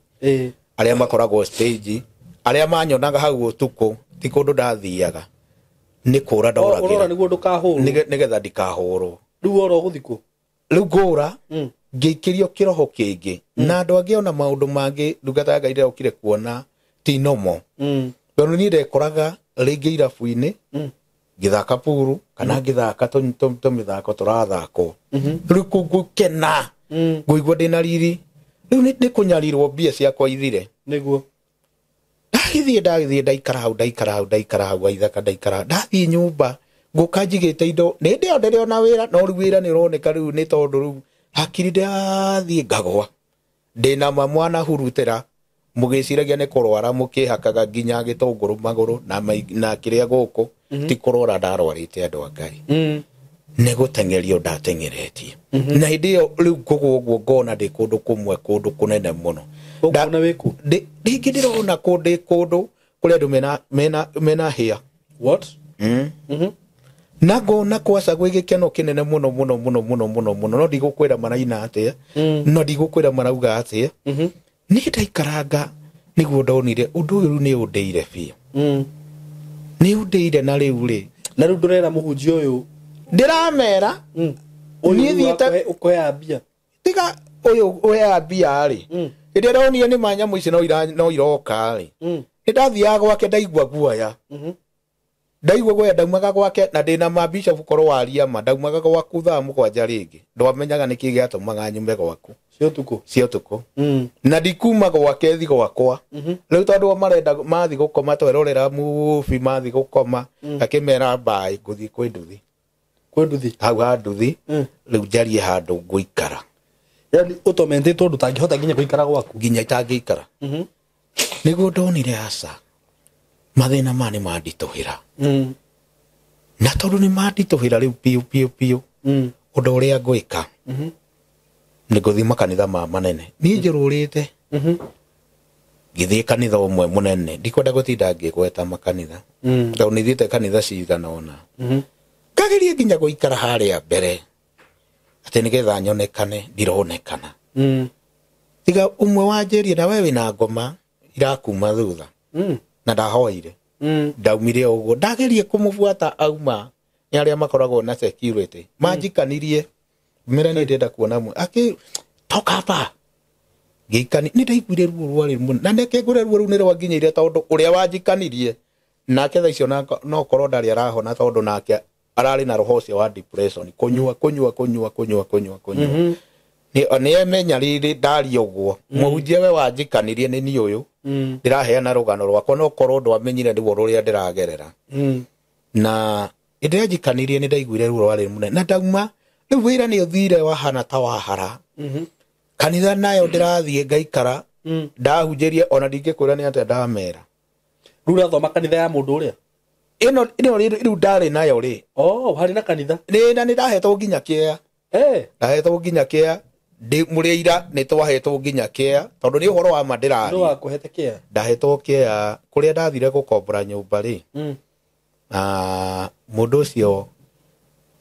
arĩa makoragwo stage arĩa manyonaga hau ũtukũ ti kũndũ ndathiaga nĩ kũra ndoragĩra nĩguo ndũkahũrwo nĩgetha ndikahũrwo rĩu oro gũthikũ rĩu ngũra ngĩikĩrio kĩroho kĩngĩ na andũ angĩ ona maũndũ mangĩ ndungata Ngai ndĩrokire kuona ti nomo tondũ niĩ ndekoraga rĩngĩ irabu-inĩ ngĩthaka puru kana ngĩthaka tũmĩthako tũrathakwo rĩu ngũkena ngũigua ndĩna riri rĩu nĩ kũnyarirwo mbia ciakwa ithire nĩguo ndagĩthiĩ ndaikara hau Waithaka ndaikara ndathiĩ nyũmba ngũka njigĩte indo nĩ ndĩona wĩra no rĩu wĩra nĩ ũroneka rĩu nĩ tondũ rĩu hakiri ndathiĩ ngagwa ndĩna mwana hurutĩra mũgĩciragia nĩ kũrwara mũkĩhakaga nginya gĩtũngũrũ magũrũ na kĩrĩa gũkũ ti kũrwara ndarwarĩte andũ a Ngai nĩ gũteng'erio ndateng'eretie na hĩndĩ ĩyo rĩu ngũgwa ũguo ngona ndĩ kũndũ kũmwe kũndũ kũnene mũno rĩngĩ ndĩrona ndĩ kũndũ kũrĩa andũ mena hĩa na ngona kwaca gwĩ gĩkeno kĩnene mũno no ndigũkwĩra maraina atĩa no ndigũkwĩra marauga atĩa nĩ ndaikaranga nĩguo ndonire ũndũ ũyũ nĩ ũndĩire biũ nĩ ũndĩire na rĩu ndũrera mũhunjia ũyũ ndiramera niĩ thiĩte ũkoya mbia tiga ũyũ ũya mbia rĩ hĩndĩ ndonire nĩ manyamũ ici no iroka rĩ nĩ ndathiaga gwake ndaigua guoya ndaumaga gwake na ndĩna mabishop korwo waria ma ndaumaga gwaku thaa mũgwanja rĩngĩ ndwamenyaga nĩkĩ gĩatũmaga nyume gwaku cia ũtukũ na ndikuma gwake thi gwakwa rĩu tondũ marenda mathi gũkoma twerorera movie mathi gũkoma akĩmera bye ngũthiĩ kwĩ nduthi hau ha nduthi rĩu njarie handũ ngũikara yani ũtomentĩtwo ndũtangĩhota nginya gũikara gwaku nginya itangĩikara nĩguo ndonire aca mathĩna ma nĩ manditũhĩra na tondũ nĩ manditũhĩra rĩu piũ ũndũ ũrĩa ngwĩka nĩ ngũthiĩ makanitha manene niĩ njũrũrĩte ngĩthiĩ kanitha ũmwe mũnene ndikwenda gũtinda ngĩgweta makanitha tondũ nĩ thiĩte kanitha cigana ũna ngageria nginya gũikara harĩa mbere atĩ nĩgetha nyonekane ndironekana tiga ũmwe wanjĩrie na we wĩna ngoma irakuma thutha na ndahoire ndaumire ũguo ndagerie kũmũbuata auma nĩ arĩa makoragwo na security manjikanirie mera nĩ ndenda kuona toka ba gĩikani nĩ ndaiguire ruo rwarĩ mũno na ndekengũre ruo rũu nĩ rwanginyĩire tondũ ũrĩa wanjikanirie nake thaa icio no korwo ndarĩ arahona tondũ nake ararĩ na roho ũcio wa depression kũnyua nĩ emenya rĩrĩ ndaria ũguo mũhunjia we wanjikanirie nĩ niĩ ũyũ ndĩraheana rũgano rwakwa no korwo ndwamenyire nĩguo rũrĩa ndĩragerera na hĩndĩ njikanirie nĩ ndaiguire ruo rwarĩ mũnene na ndauma rĩu wĩra nĩ ũthire wahana ta wahara kanitha nayo ndĩrathiĩ ngaikara ndahunjĩrie ona ndingĩkwĩra nĩ atĩa ndamera rĩu ũrathoma kanitha ya mũndũ ũrĩa ĩno rĩu ndarĩ nayo rĩ harĩ na kanitha na nĩ ndahetwo nginya kĩea ndahetwo nginya kĩea mũrĩa ira nĩ twahetwo nginya kĩea tondũ nĩ ũhoro wa ma ndĩrari ndahetwo kĩea kũrĩa ndathire gũkombora nyũmba rĩ mũndũ ũcio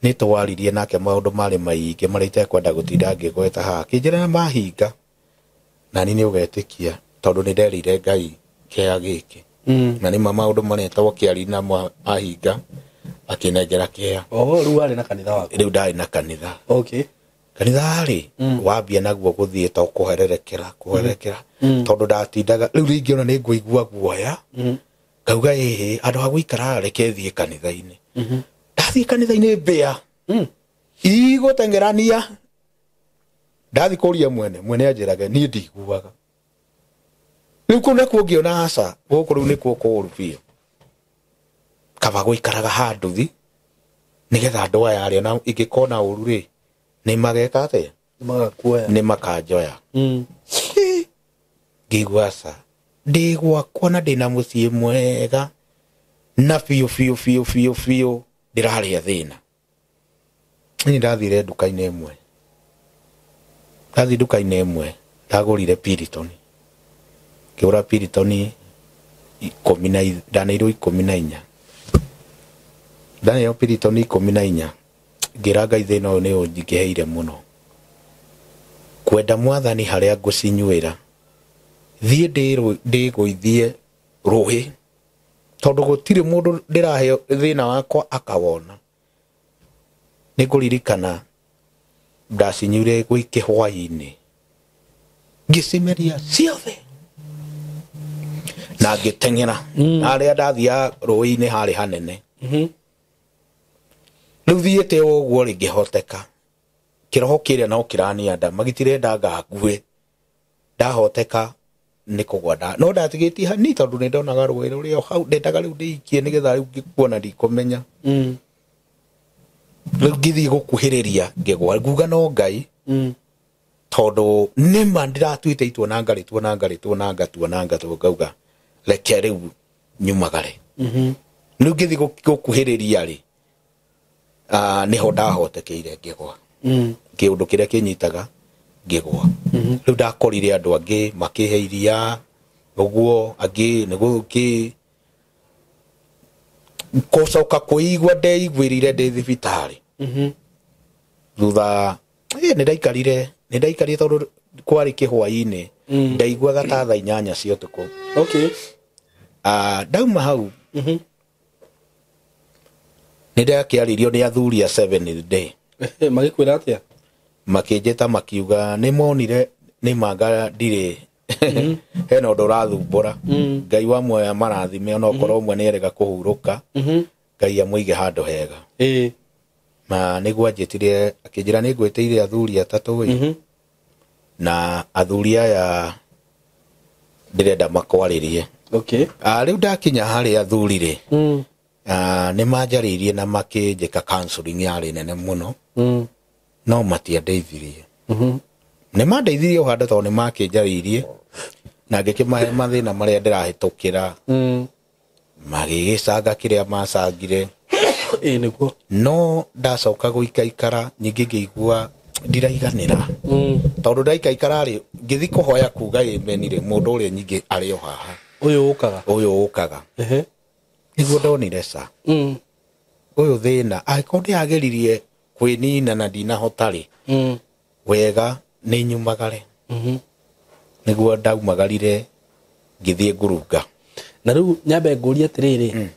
nĩ twaririe nake maũndũ marĩ maingĩ marĩa itekwenda gũtinda ngĩgweta haha kĩnjĩra na mahinga na niĩ nĩ ũgetĩkia tondũ nĩ nderire Ngai kĩea gĩkĩ na nĩ maũndũ marĩa twakĩari na mahinga akĩnengera kĩea rĩu arĩ na kanitha waku rĩu ndarĩ na kanitha kanitha rĩ wambia naguo gũthiĩ to kũhererekera tondũ ndatindaga rĩu rĩngĩ ona nĩ ngũigua guoya ngauga andũ a gũikara reke thiĩ kanitha-inĩ ndathiĩ kanitha-inĩ mbĩa Igũtengerania ndathi kũria mwene anjĩraga niĩ ndiguaga rĩu kũu nakuo ngĩona aca gũkũ rĩu nĩkuo kũũru biũ kaba gũikaraga handũ thi nĩgetha andũ aya arĩa na ingĩkona ũru rĩ nĩ mageka atĩa nĩ makanjoya ngĩigua aca ndĩ gwakwa na ndĩna mũciĩ mwega na biũ ndĩrarĩa thĩna niĩ ndathire nduka-inĩ ĩmwe ndagũrire Piriton ngĩgũra Piriton 10 ndanĩirwo 14 ndanĩirwo Piriton 14 ngĩra Ngai thĩna ũyũ nĩ ũnjingĩhĩire mũno kwenda mwathani harĩa ngũcinyuĩra thiĩ ndĩgũithie rũĩ tondũ gũtirĩ mũndũ ndĩrahe thĩna wakwa akawona nĩngũririkana ndacinyuire gwĩ kĩhwaĩ-inĩ ngĩcimeria ciothe na ngĩteng'era harĩa ndathiaga rũĩ-inĩ harĩ hanene rĩu thiĩte ũguo rĩngĩhoteka kĩroho kĩrĩa no kĩranianda magitirenda ngague ndahoteka nĩ kũgwa no ndatigĩtie hani tondũ nĩ ndonaga rũĩ rũrĩa hau ndendaga rĩu ndĩikie nĩgetha rĩu ngĩkuona ndikũmenya rĩu ngĩthiĩ gũkuhĩrĩria ngĩgwa nguga no Ngai tondũ nĩma ndĩratuĩte itua na ngatua ngauga reke rĩu nyumagare rĩu ngĩthiĩ gũkuhĩrĩria rĩ nĩho ndahotekeire ngĩgwa kĩũndũ kĩrĩa kĩnyitaga ngĩgwa rĩu ndakorire andũ angĩ makĩhe iria ũguo angĩ nĩgũkĩ kũcoka kũigua ndeiguĩrire ndĩ thibitarĩ thutha nĩ ndaikarire tondũ kwarĩ kĩhwaĩ-inĩ ndaiguaga ta thaa 8 cia ũtukũ ndauma hau nĩ ndakĩarĩrio nĩ athuri a 7th day magĩkwĩra atĩa makĩnjĩta makiuga nĩ monire nĩ manga ndirĩ hena ũndũ ũrathumbũra Ngai wa muoya marathime ona okorwo ũmwe nĩ erega kũhurũka Ngai amũige handũ hega na nĩguo anjĩtire akĩnjĩra nĩ ngwĩtĩire athuri atatũ na athuri aya ndĩrenda makwarĩrie rĩu ndakinya harĩ athuri rĩ nĩ manjarĩirie na makĩnjĩka counseling yarĩ nene mũno no matiandeithirie nĩ mandeithirie o handũ tondũ nĩ makĩnjarĩirie na ngĩkĩmahe mathĩna marĩa ndĩrahĩtũkĩra magĩgĩcanga kĩrĩa macangire nĩguo no ndacoka gũikaikara nyingĩ ngĩigua ndiraiganĩra tondũ ndaikaikara rĩ ngĩthi kũhoya kuga ĩmenire mũndũ ũrĩa nyingĩ arĩ o haha ũyũ ũkaga nĩguo ndonire ca ũyũ thĩna angĩkorwo ndĩageririe kwĩnina na ndinahota rĩ wega nĩ nyumagare nĩguo ndaumagarire ngĩthiĩ ngurunga na rĩu nyambe ngũria atĩrĩrĩ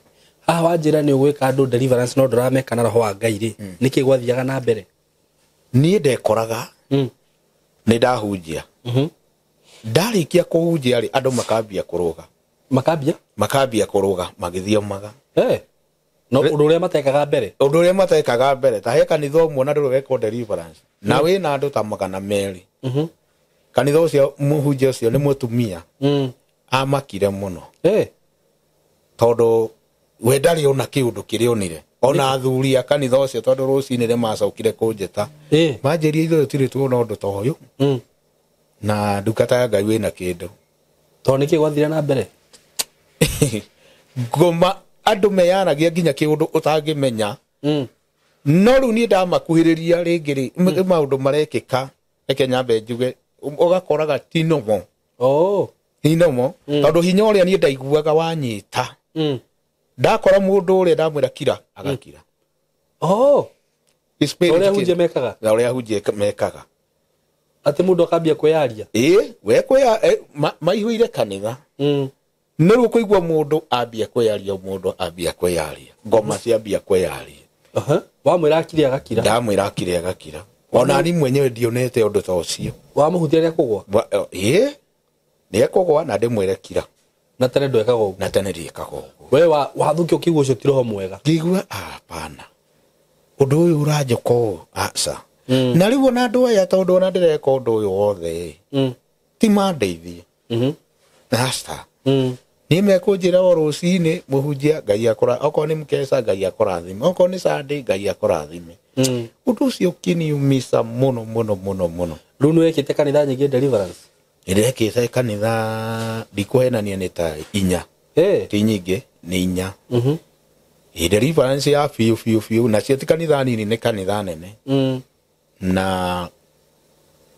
haha wanjĩra nĩ ũgwĩka andũ deliverance no ndũrameka na roho wa Ngai rĩ nĩkĩ gwathiaga na mbere niĩ ndekoraga nĩ ndahunjia ndarĩkia kũhunjia rĩ andũ makambia kũrũga makambia kũrũga magĩthiomaga no ũndũ ũrĩa matekaga mbere ta he kanitha ũmwe na ndũrĩ weka deliverance na wĩna andũ ta 200 kanitha ũcio mũhunjia ũcio nĩ mũtumia amakire mũno tondũ we ndarĩ ona kĩũndũ kĩrĩ onire ona athuri a kanitha ũcio tondũ rũcinĩ nĩ macokire kũnjĩta manjĩria ithuĩ tũtirĩ tuona ũndũ ta ũyũ na ndungata ya Ngai wĩna kĩndũ tondũ nĩkĩ gwathire na mbere ngoma andũ meyaragia nginya kĩũndũ ũtangĩmenya no rĩu niĩ ndamakuhĩrĩria rĩngĩ rĩ maũndũ marekĩka reke nyambe njuge ũgakoraga ti nomo tondũ hinya ũrĩa niĩ ndaiguaga wanyita ndakora mũndũ ũrĩa ndamwĩra kira agakira ũrĩa hunjia mekaga atĩ mũndũ akambia kwĩyaria we maihũire kanitha no rĩu kũigua mũndũ ambia kwĩyaria ngoma ciambia kwĩyaria wamwĩra akire agakira ndamwĩra akire agakira ona ni mwenyewe ndionete ũndũ ta ũcio wamũhutia nĩ akũgwa nĩ ekũgwa na ndĩmwĩre kira na tene ndwekaga ũguo na tene ndiĩkaga ũguo we wathũkia ũkĩigua ũcio ti roho mwega ngĩigua hapana undu uyu uranjoko aca na riu ona andu aya tondu ona ndireka undu uyu wothe ti mandeithie aca ni mekunjira o rucini muhunjia Ngai akora oko ni mkesa Ngai akorathime oko ni Sunday Ngai akorathime undu ucio kiniumisa muno riu ni wekite kanitha nyingi Deliverance ndekite kanitha ndikuhenania ni ta 4 ti nyingi ni 4 Deliverance ya fiu na cio ti kanitha nini ni kanitha nene na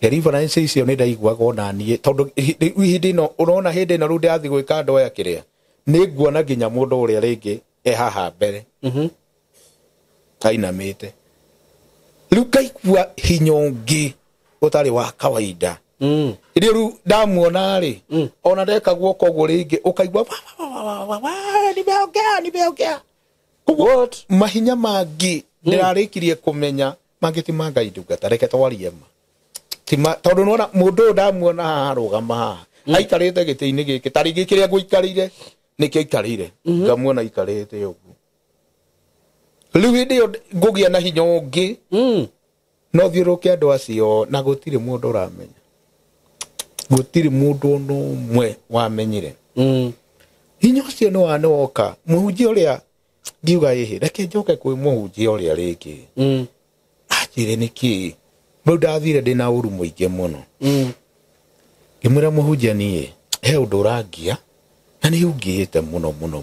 Deliverance icio ni ndaiguaga ona nie tondu hindi no urona hindi na ru ndathi gwika ndo ya kiria ni nguona nginya mundu uria ringi haha mbere ainamite riu ngaigua hinyongi utari wa kawaida riu ndamuona ri ona ndeka guoko gu ringi ukaigua nimeongea what mahinya mangi ndirarikirie kumenya mangiti mangai ndungata reke twarie ma tima tondu nona mundu ndamuona harugama aikarite giti-ini giki tari gikiria guikarire nikio ikarire ngamuona ikarite ugu riu ndio ngugia na hinya ungi no thiuruke andu acio na gutiri mundu uramenya gutiri mundu no mwe wamenyire hinya ucio no anoka muhunjia uria ngiuga ihi reke njoke kwi muhunjia uria ringi ajire niki no ndathire ndina uru muingi muno ngimwira muhunjia nie he undu urangia na ni ungiite muno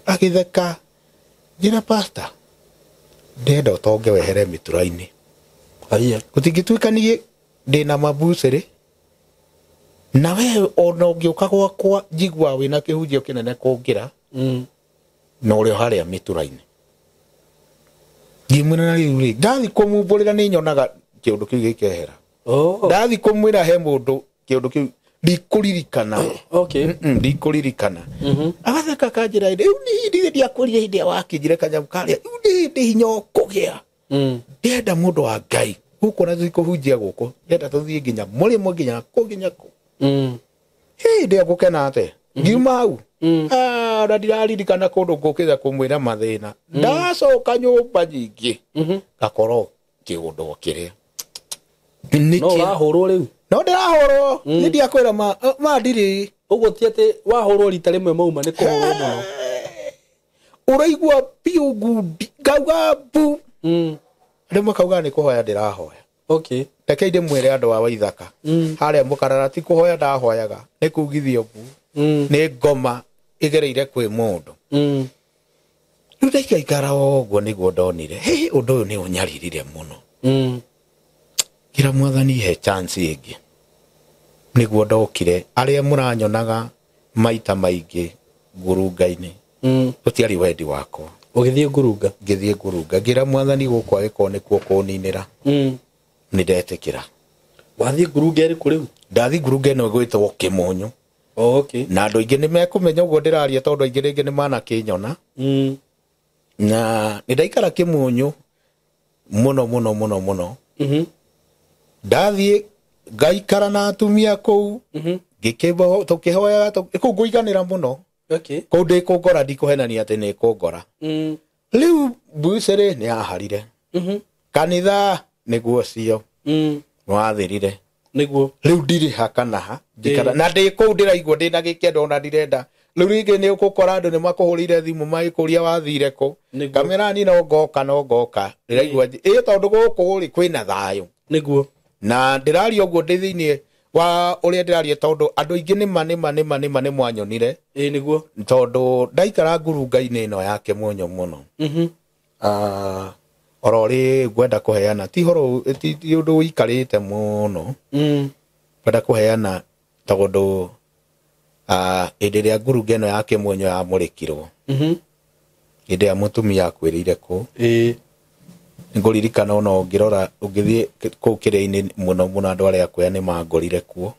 agitheka njira pastor ndenda utonge wehere mituraini aya gutingituikanie ndina mabuciri na we ona ungiuka gwakwa njigua wina kihunjio kinene kungira na uri haria mituraini ngimwira na riu ri ndathi kumumburira ni nyonaga kiundu kiu gikehera ndathi kumwira he mundu kiundu kiu ndikuririkana ndikuririkana agatheka kanjira riu ni ndiakuria hindi wakinjire kanyamu karia ndi hinyo kugia ndenda mundu wa Ngai guku na kuhunjia guku ndenda tuthie nginya murimo nginya ku ndio gukena ate ngiuma au na ndiraririkana kundu ngukitha kumwira mathina ndacoka nyumba nyingi ngakoro kiundu kiria no wahurwo riu no ndirahurwo ni ndiakwira ma ndiri uguo ti ati wahurwo rita rimwe mauma ni kuhurwo muno uraigua piu ngundi ngauga bu rimwe kauga ni kuhoya ndirahoya okay reke ndi mwire andu wa Waithaka haria mukarara ti kuhoya ndahoyaga ni kugithio bu ni ngoma igereire kwi mundu riu ndaikaikara oguo niguo ndonire undu uyu ni unyaririre muno kira mwathani he chance ingi niguo ndokire aria muranyonaga maita maingi ngurunga-ini utiari wendi wakwa ugithie ngurunga ngithie ngurunga ngira mwathani gukwa giko nikuo kuninira ni ndetikira wathie ngurunga ri kuriu ndathi ngurunga no gwitwo Kimunyu okay na andu ingi nimekumenya uguo ndiraria tondu ingi ringi ni mana kinyona na ni ndaikara Kimunyu muno ndathie ngaikara na atumia kou ngikimba tukihoya ku nguiganira muno okay ku ndikungora ndikuhenania ati ni kungora riu bucere ni aharire kanitha niguo cio wathirire niguo riu ndiri hakanaha ndikara na ndi ku ndiraigua ndina gikendo na ndirenda riu ringi ni ukukora andu ni makuhurire thimu maikuria wathire ku kamera ni no ngoka ndiraigua tondu guku ri kwina thayo niguo na ndiraria uguo ndi thiini wa uria ndiraria tondu andu ingi ni mane mwanyonire niguo tondu ndaikara ngurunga-ini ino yake Kimunyu muno orori gwenda kuheana ti horo ti undu wikarite muno gwenda kuheana tondu indi ria ngurunga ino yake Kimunyu ya murikirwo indi ya mutumia akwirire ku nguririkana ona ngirora ungithie ku kiria-ini muno andu aria kuya ni mangorire kuo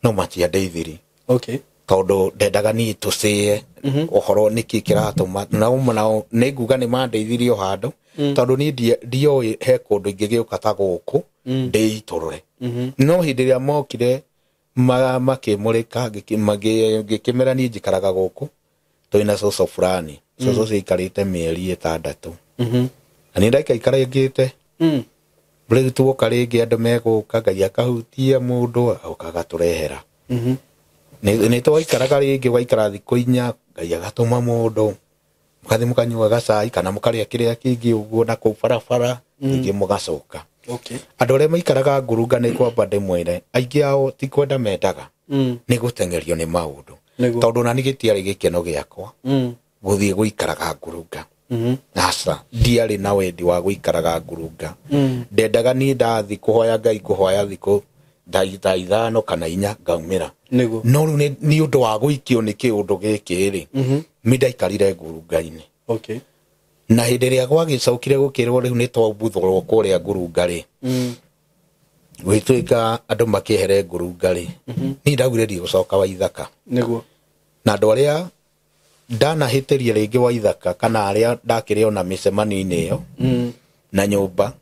no matiandeithiri okay tondu ndendaga ni tucie uhoro niki kiratuma nao ni nguga ni mandeithirio handu tondu ni ndioi he kundu ingigiuka ta guku ndiiturure no hindi ria mokire makimurika ngikimera ni njikaraga guku twina soso fulani soso ciikarite mieri 6 ani ndaika ikarengete riu tuoka ringi andu meguka Ngai akahutia mundu aukaga turehera ni twaikaraga ringi waikara thiku 4 Ngai agatuma mundu mukathi mukanyua gacai kana mukaria kiria kingi uguo na kuu barabara ingi mugacoka andu aria maikaraga ngurunga ni kwamba ndimwire aingi ao ti kwenda mendaga ni gutengerio ni maundu tondu na ni gitiari gikeno giakwa guthie guikaraga ngurunga nasa ndiari na wendi wa guikaraga ngurunga ndendaga ni ndathi kuhoya Ngai kuhoya thiku ndagita 5 kana 4 ngaumira no riu ni undu wa guikio ni kiundu giki ri mi ndaikarire ngurunga-ini na hindi ria gwagicokire gukirwo riu ni twambuthorwo kuria ngurunga ri gwituika andu makihere ngurunga ri ni ndaugire ndi gucoka Waithaka na andu aria ndanahitirie ringi Waithaka kana aria ndakire ona micemani-ini iyo na nyumba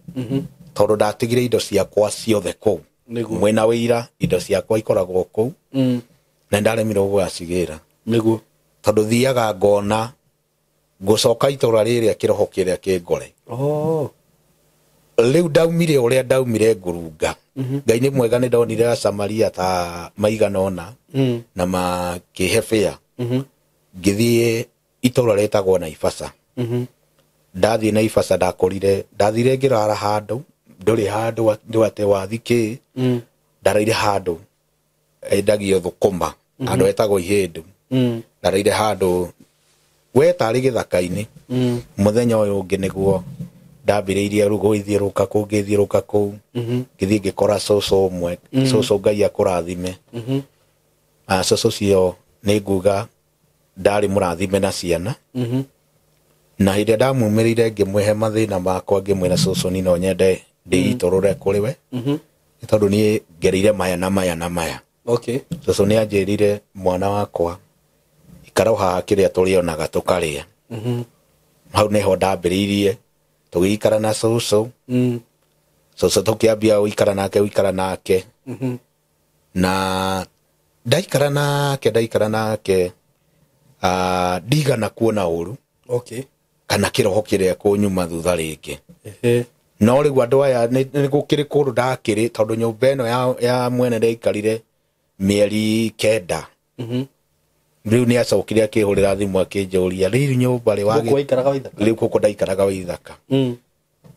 tondu ndatigire indo ciakwa ciothe kuu mwena wira indo ciakwa ikoragwo kuu na ndaremirwo gwacigira tondu thiaga ngona gucoka itura riria kiroho kiria kingore riu ndaumire uria ndaumire ngurunga Ngai ni mwega ni ndonire Samaria ta maiganona na makihebea ngithie itura retagwo Naivasha ndathie Naivasha ndakorire ndathire ngirara handu nduri handu ndwate wathiki ndaraire handu endagio thukuma andu etagwo ihindu ndaraire handu we tari githaka-ini muthenya uyu ungi niguo ndambiriirie rugo ithiuruka ku ngithiuruka ku ngithie ngikora coco umwe coco Ngai akurathime coco cio ni nguga ndari murathime na ciana na hindi ndamumirire ngimwihe mathina makwa ngimwira coco ni no nyende ndiitorore kuri we tondu ni ngereire maya na maya na maya coco ni anjirire mwana wakwa ikara haha kiria turionaga tukaria hau niho ndambiriirie tugikara na coco coco tukiambia uikara nake na ndaikara nake ndigana kuona uru kana kiroho kiria kunyuma thutha ringi no riu andu aya ni gukiri kundu ndakiri tondu nyumba ino ya mwene ndaikarire mieri 9 riu ni acokire akihurira thimu akinjuria riu nyumba ri wagi riu kuko ndaikaraga Waithaka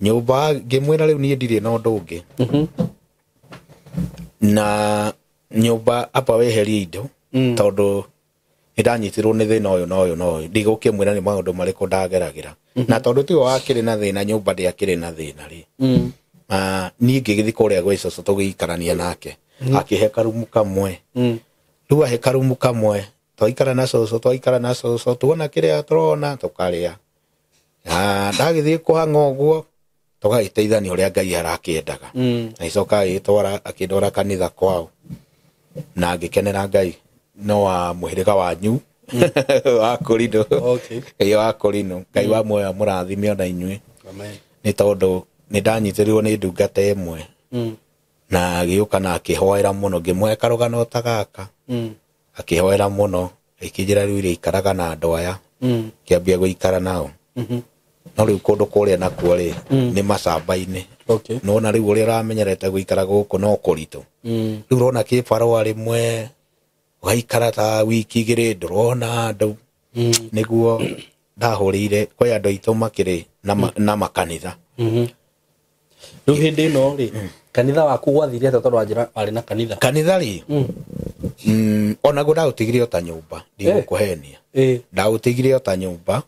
nyumba ngimwira riu ni ndire no ndungi na nyumba apa weherie indo tondu ndanyitirwo ni thina uyu no ndigukimwira ni maundu mariku ndageragira na tondu tiwe wakiri na thina nyumba ndiakiri na thina ri ni ngigithii kuria gwi coco tugiikarania nake akihe karumu kamwe riu ahe karumu kamwe twaikara na coco tuona kiria turona tukaria ndagithii kuhanga uguo tugagiteithania uria Ngai arakiendaga na icoka agitwara akindwara kanitha kwao na ngikenera Ngai no wa muhiriga wanyu wa Korino iyo wa Korino Ngai wa moya murathime ona inyui ni tondu ni ndanyitirirwo ni ndungata imwe na agiuka na akihoera muno ngimwe karugano ta gaka akihoera muno ikinjira riu ikaraga na andu aya kiambia guikara nao no riu kundu kuria nakuo ri ni macamba-ini no na riu uria ramenyerete guikara guku no kuritu riu rona kibarua rimwe waikara ta wiki igiri ndurona andu niguo ndahurire kwa andu aitu makiri na makanitha riu hindi no ri kanitha waku gwathire ata tondu wanjira ari na kanitha ri ona go ndautigire ota nyumba ndigukuhenia ndautigire ota nyumba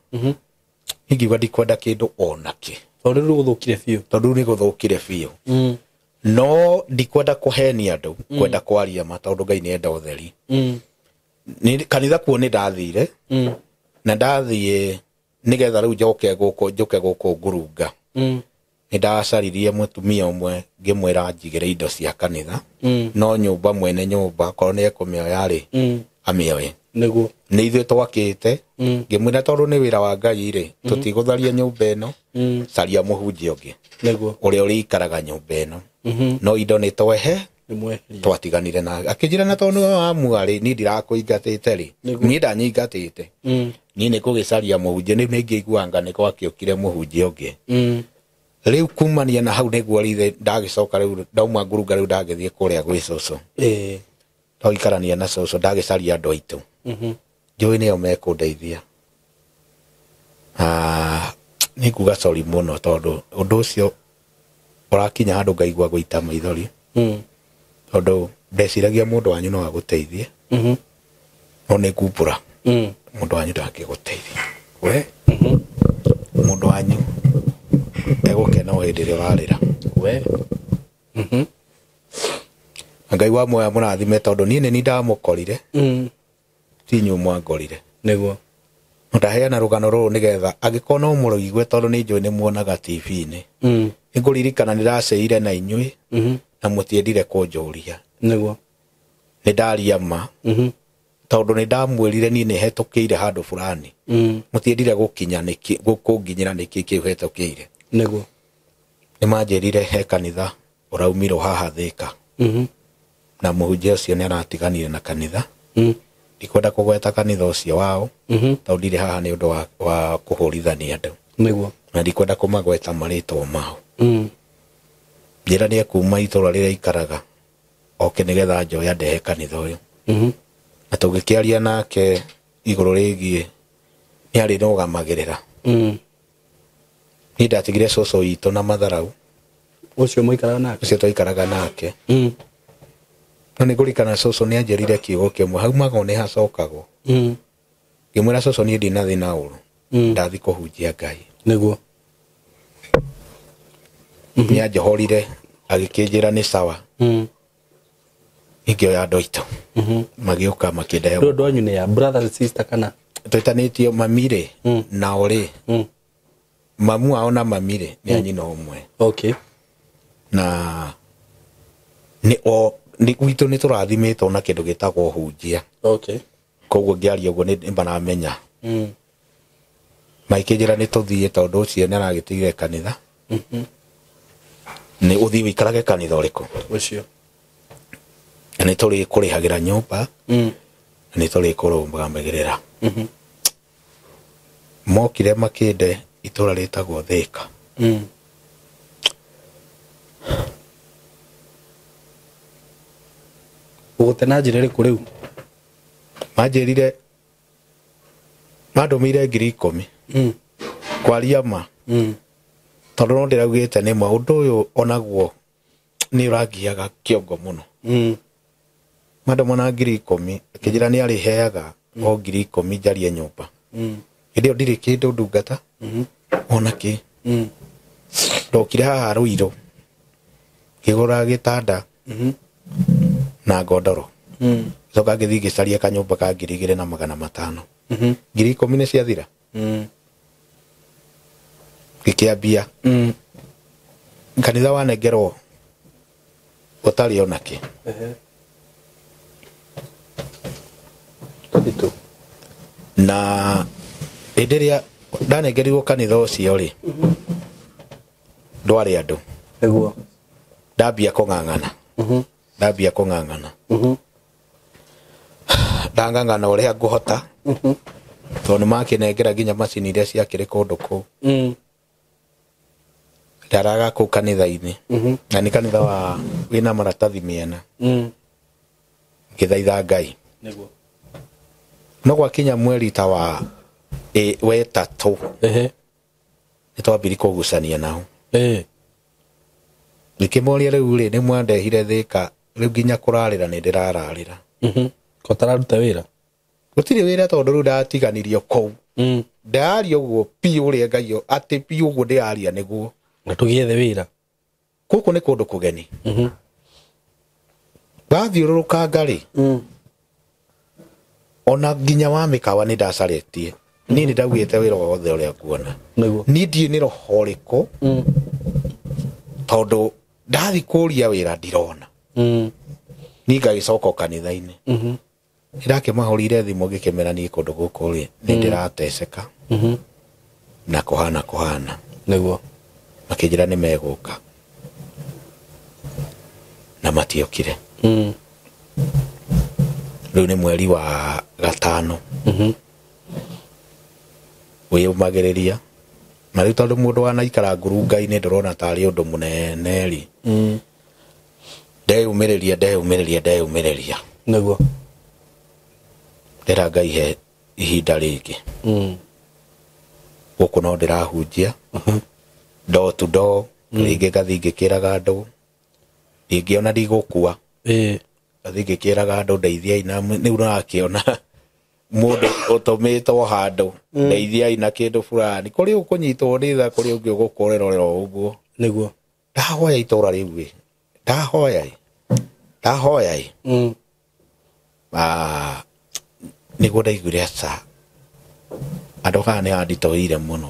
ingiuga ndikwenda kindu onaki tondu ni guthukire biu no ndikwenda kuhenia andu kwenda kwaria ma tondu Ngai ni enda utheri ni kanitha kuo ni ndathire na ndathie nigetha riu njoke guku ngurunga ni ndacaririe mutumia umwe ngimwira njigire indo cia kanitha no nyumba mwene nyumba korwo ni ekumioya ri amioye niguo ni ithuĩ twakĩte ngĩmwĩra tondũ nĩ wĩra wa Ngai rĩ tũtigũtharia nyũmba ĩno caria mũhunjia ũngĩ ũrĩa ũrĩikaraga nyũmba ĩno no indo nĩ twehe twatiganire na akĩnjĩra na tondũ wamua rĩ niĩ ndirakũingatĩte rĩ niĩ ndanyingatĩte niĩ nĩ kũgĩcaria mũhunjia nĩ ngĩiguanga nĩ gwakĩũkire mũhunjia ũngĩ riu kumania na hau niguo rithe ndagicoka riu ndauma ngurunga riu ndagithie kuria gwi cucu ndoikarania na cucu ndagicaria andu aitu njui nio mekundeithia ni kuga sorry muno tondu undu ucio urakinya handu ngaigua guita maithori tondu ndeciragia mundu wanyu no aguteithie no ni kumbura mundu wanyu ndangiguteithia we mundu wanyu egukena o hindi ria urarira we Ngai wa moya murathime tondu ni ndamukorire ti nyumwa ngorire niguo ndaheana rugano ruru nigetha agikona umuroigwe tondu ni njui ni muonaga TV-ini niguririkana niraceire na inyui na mutiendire kunjuria niguo ni ndaria ma tondu ni ndamwirire ni hetũkĩire handu fulani mutiendire gukinya niki gukunginyira niki kiu hetũkĩire niguo ni manjirire he kanitha uraumiro haha Thika na muhunjia ucio ni aratiganire na kanitha ndikwenda kugweta kanitha ucio wao tondu ndire haha ni undu wa kuhurithania andu niguo na ndikwenda kumagweta maritwa mao njira ni ekuma itura riria ikaraga oke nigetha njoya ndehe kanitha uyu na tugikiaria nake iguru rigie ni ari rugamagirira ni ndatigire cucu itu na matharau ucio muikaraga nake ucio twaikaraga nake no ni gurikana cucu ni anjerire kiugo kimwe hau mago ni hacokagwo ngimwira cucu ni ndina thina uru ndathi kuhunjia Ngai niguo ni anjohorire agikinjira ni sawa ingioya andu aitu magiuka makindehe ndu wanyu ni ya brother and sister kana twitanitio mamire na ori mamu wao na mamire ni anyina umwe okay na ni gwitu ni turathimitwo na kindu gitagwo hunjia okay koguo ngiaria uguo ni mbanamenya maikinjira ni tuthie tondu ucio ni aragitigire kanitha ni uthi wikarage kanitha uriku ucio ni turi kurihagira nyumba ni turi kurumbagamagirira mokire makinde itura ritagwo Thika ugutena njira riku riu manjirire mandumire 10,000 kwaria ma tondu no ndiraugite ni ma undu uyu onaguo ni uragiaga kiongo muno mandumana 10,000 akijira ni ari heaga o 10,000 jarie nyumba ndio ndiri kindu ndungata onaki ndokire haha Ruiru kigura gitanda na godoro coka ngithi gicaria kanyumba ka 2,500 10,000 ni ciathira gikiambia kanitha wanengerwo utari onaki na enderia ndanengerirwo kanitha ucio ri ndwari andu niguo ndambia kung'ang'ana ndang'ang'ana uria nguhota tondu makinengera nginya macini iria ciakiri kundu kuu ndaraga kuu kanitha-ini na ni kanitha wa wina maratathi miena ngithaitha Ngai niguo no gwakinya mweri ta wa wetatu ni twambiri kugucania nao ngikimoria riu ri ni mwandehire Thika riu nginya kurarira ni ndirararira ko tararuta wira gutiri wira tondu riu ndatiganirio kou ndaria uguo piu ria Ngai ati piu uguo ndiaria niguo na tugiethe wira kuku ni kundu kugeni ndathiururuka ngari ona nginya wa mikawa ni ndacaretie ni ndaugite wira wothe uria nguona ni ndie ni roho riku tondu ndathi kuria wira ndirona ni ngagicoka kanitha-ini ndirakimahurire thimu ngikimera ni kundu guku ri ni ndirateceka na kuhana niguo makijira ni meguka na matiokire riu ni mweri wa gatano wiyumagiriria na rĩu tondũ mũndũ wanaikara ngurunga-inĩ ndũrona tarĩ ũndũ mũnene ri ndeyumĩrĩria nĩguo ndĩra Ngai he ihinda rĩngĩ gũkũ no ndĩrahunjia ndo tu ndo rĩngĩ gathiĩ ngĩkĩraga andũ rĩngĩ ona ndigũkua gathiĩ ngĩkĩraga andũ ndeithiai na rĩu narakĩona mũndũ ũtũmĩtwo handũ ndeithiai na kĩndũ fulani kũrĩ ũkũnyitwo nĩ tha kũrĩ ũngĩ ũgũkorerorera ũguo nĩguo ndahoya itũra rĩu ndahoya nĩguo ndaiguire aca andũ haha nĩ anditũire mũno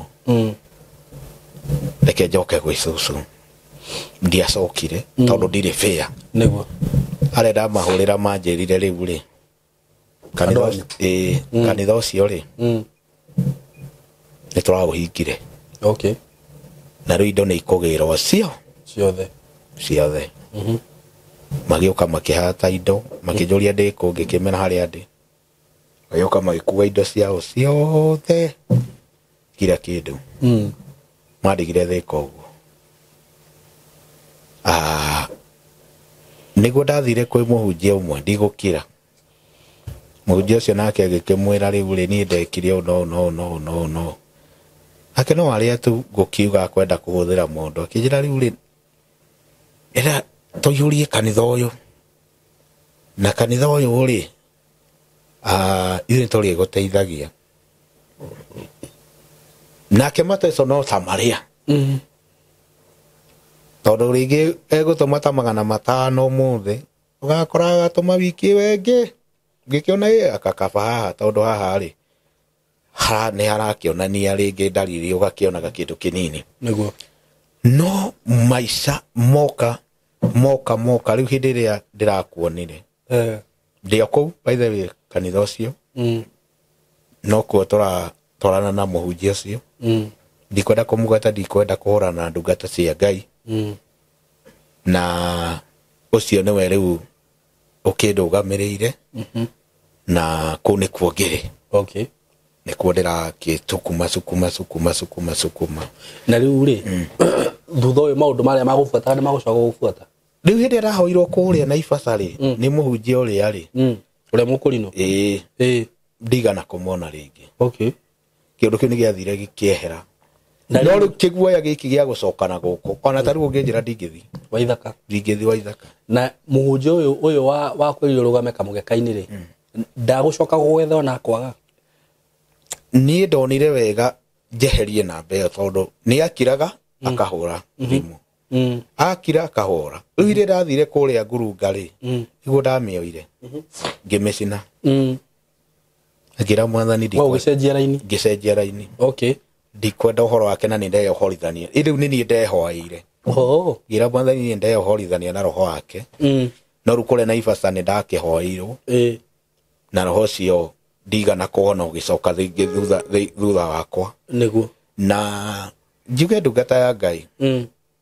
reke njoke gwĩ cũcũ ndiacokire tondũ ndirĩ fair nĩguo arenda mahũrĩra manjĩrire rĩu rĩ kanitha ũcio rĩ nĩ tũraũhingire na rĩu indo nĩ ikũgĩrwo ciothe magĩũka makĩhata indo makĩnjũria ndĩkũ ngĩkĩmena harĩa ndĩ magĩũka magĩkua indo ciao ciothe kila kĩndũ mandigire thĩka ũguo nĩguo ndathire kwĩ mũhunjia ũmwe ndigũkira mũhunjia ũcio nake agĩkĩmwĩra rĩu rĩ niĩ ndekire no ake no arĩa tu ngũkiuga kwenda kũhũthĩra mũndũ akĩnjĩra rĩu rĩ era tũiyũrie kanitha ũyũ na kanitha ũyũ rĩ ithuĩ tũrĩgũteithagia nake Mateso no Samaria tondũ rĩngĩ egũtũma ta 500 ũmũthĩ ũgakora agatũma wiki wengĩ ngĩkĩona akakaba haha tondũ haha rĩ nĩ harakĩonania rĩngĩ dalili ũgakĩonaga kĩndũ kĩnini nĩguo no maica moka rĩu hĩndĩ ĩrĩa ndĩrakuonire ndĩ kũu by the way kanitha ũcio no kuo tũratwarana na mũhunjia ũcio ndikwenda kũmugata ndikwenda kũhũrana na ndungata cia Ngai na ũcio nĩwe rĩu ũkĩndũgamĩrĩire na kũu nĩkuo ngĩrĩ nĩkuo ndĩrakĩtukuma sukuma na rĩu rĩ thutha ũyũ maũndũ marĩa magũbuata nĩ magũcoka gũbuata rĩu hĩndĩ ĩrahoirwo kũrĩa Naivasha rĩ nĩ mũhunjia ũrĩa rĩ ũrĩa mũkũrinũ ndigana kũmona rĩngĩ kĩũndũ kĩu nĩ gĩathire gĩkĩehera no rĩu kĩguoya gĩkĩ gĩa gũcokana gũkũ ona ta rĩu ũngĩnjĩra ndingĩthiĩ Waithaka na mũhunjia ũyũ wa kwĩrĩrwo rũgame kamũgeka-inĩ rĩ ndagũcoka gũgwetha ona kwaga niĩ ndonire wega njeherie namba ĩyo tondũ nĩ akiraga akahũra thimũ akira akahũra rĩu hĩndĩ ndathire kũrĩa ngurunga rĩ nĩguo ndamĩoire ngĩmĩcina ngĩra Mwathani ngĩcenjia raini ndikwenda ũhoro wake na nĩ ndeyohorithania rĩu nĩ niĩ ndehoeire ngĩra Mwathani nĩ ndeyohorithania na roho wake no rĩu kũrĩa Naivasha nĩ ndakĩhoeirwo na roho ũcio ndigana kuona ũgĩcoka thutha wakwa nĩguo na njuge ndungata ya Ngai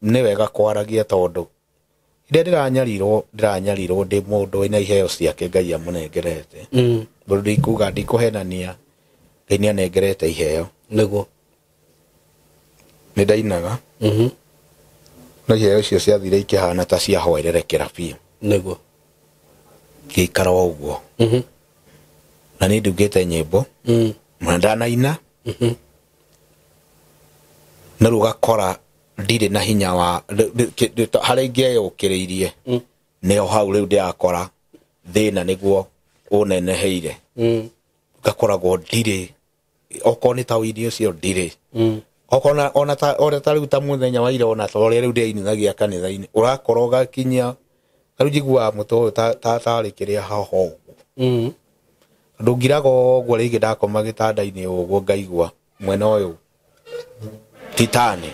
nĩ wega kwaragia tondũ rĩrĩa ndĩranyarirwo ndĩ mũndũ wĩna iheo ciake Ngai amũnengerete tondũ ndikuga ndikũhenania Ngai nĩ anengerete iheo nĩguo nĩ ndainaga no iheo icio ciathire ikĩhana ta ciahoererekera biũ nĩguo ngĩikara ũguo na nĩ ndugĩte nyĩmbo na ndanaina na rĩu ũgakora ndirĩ na hinya wa harĩa ingĩeyũkĩrĩirie nĩho hau rĩu ndĩrakora thĩna nĩguo ũneneheire ngakoragwo ndirĩ okorwo nĩ ta irio cio ndirĩ okorwo ona ta rĩu ta mũthenya wa ira ona ta ũrĩa rĩu ndĩinithagia kanitha-inĩ ũrakora ũgakinya rĩu njiguaga mũtwe ũyũ tarĩ kĩrĩa haho ndũngiraga ũguo rĩngĩ ndakoma gĩtanda-inĩ ũguo ngaigua mwena ũyũ titani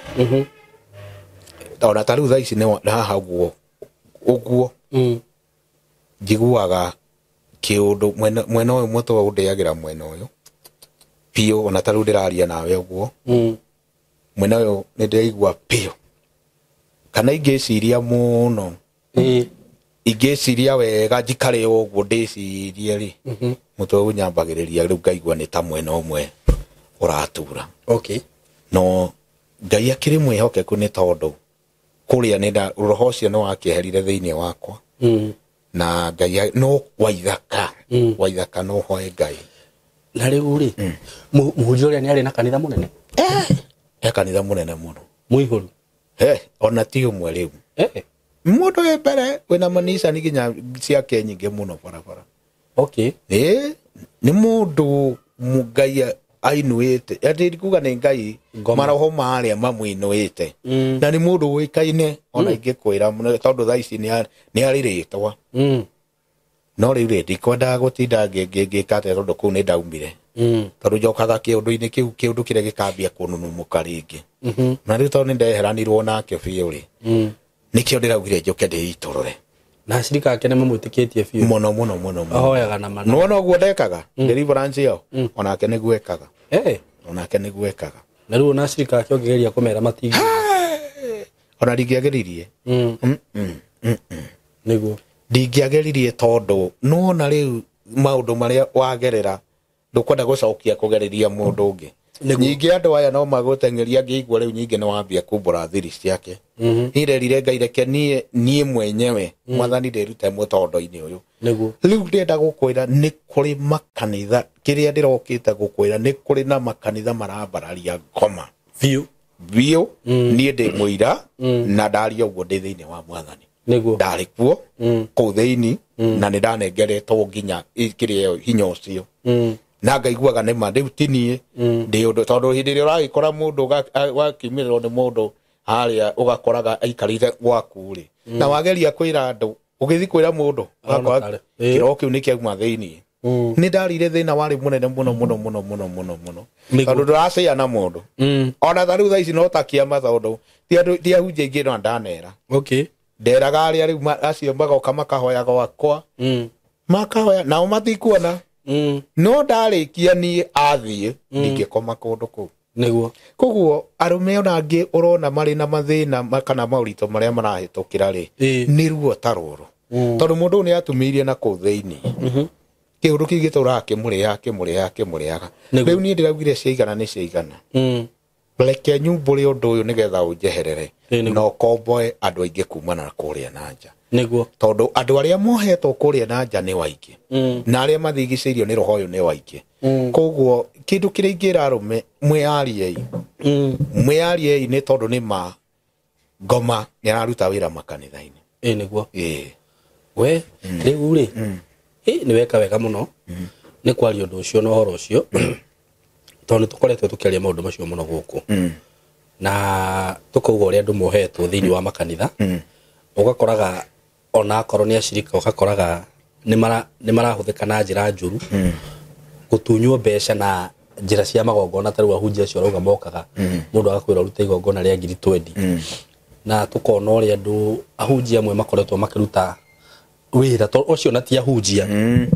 ona ta rĩu thaa ici nĩ haha ũguo njiguaga kĩũndũ mwena ũyũ mũtwe ũndĩagĩra mwena ũyũ piũ ona ta rĩu ndĩraria nawe ũguo mwena ũyũ nĩ ndĩraigua piũ kana ingĩciria mũno ingĩciria wega njikare ũguo ndĩcirie rĩ mũtwe ũnyambagĩrĩria rĩu ngaigua nĩ ta mwena ũmwe ũratura no Ngai akiri mwihokeku ni tondu kuria nenda roho cio no akieherire thiini wakwa na Ngai no waithaka no hoe Ngai na riu ri muhunjia uria ni ari na kanitha munene kanitha munene muno muihuru ona ti umwe riu mundu we mbere wina manisa ni ginya ciake nyingi muno barabara okay ni mundu Ngai ainuite ati kuga ni Ngai maroho maria mamwinuite na ni mundu wikaine ona ingikwira tondu thaici ni ariritwa no riu ri ndikwenda gutinda ngikate tondu kuu ni ndaumire tondu njokaga kiundu-ini kiundu kiria gikambia kununumuka ringi na riu tondu ndeheranirwo nake biu ri nikio ndiraugire njoke ndiiturure na cirika ake nimumwitikitie biu muno ahoyaga na mano no guo ndekaga deliverance yo onake niguo ekaga onake niguo ekaga na riu na cirika ake ongegeria kumera matigi ona ndingiageririe niguo ndingiageririe tondu no na riu maundu maria wagerera ndukwenda gucokia kugereria mundu ungi nyingi andu aya no magutengeria ngiigua riu nyingi no wambia kumbura thiri ciake irerire Ngai reke nie mwenyewe mwathani ndirute mutondo-ini uyu riu ndenda gukwira ni kuri makanitha kiria ndirokite gukwira ni kuri na makanitha marambararia ngoma biu nie ndi muira na ndari uguo ndi thiini wa mwathani ndari kuo kuu thiini na ni ndanengeretwo nginya kiria hinya ucio na ngaiguaga ni ma riu tinie ndi undu tondu hindi ria uragikora mundu wakiumirwo ni mundu haria ugakoraga aikarite gwaku ri na wageria kwira andu ugithi kwira mundu wakora kiro kiu ni kiauma thiini ni ndarire thina wari munene muno tondu nduracia na mundu ona tariu thaici no takia mathondu ti ahunjia ingi no ndanera nderaga aria riu acio magoka makahoya gwakwa makahoya nao matikuona no ndarikia nie athie ndingikoma kundu kuu niguo koguo arume ona ngi urona mari na mathina kana maurito maria marahitukira ri ni ruo taruru tondu mundu ni atumirie na kuu thiini kiundu kigitura akimuriaga riu ni ndiraugire ciaigana ni ciaigana reke nyumbure undu uyu nigetha unjeherere no komboe andu aingi kumana na kuria na nja niguo tondu andu aria mohetwo kuria na nja ni waingi na aria mathigicirio ni roho uyu ni waingi koguo kindu kiria ingira arume mwiyariei ni tondu ni ma ngoma ni araruta wira makanitha-ini niguo we riu ri ni weka wega muno ni kwaria undu ucio no horo ucio tondu tukoretwo tukiaria maundu macio muno guku na tukauga uria andu mohetwo thiini wa makanitha ugakoraga ona akorwo ni acirika ugakoraga ni marahuthika na njira njuru gutunywo mbeca na njira cia magongona tariu ahunjia acio rauga mokaga mundu agakwira ruta igongona ria 20 na tukona uria andu ahunjia amwe makoretwo makiruta wira to ucio na ti ahunjia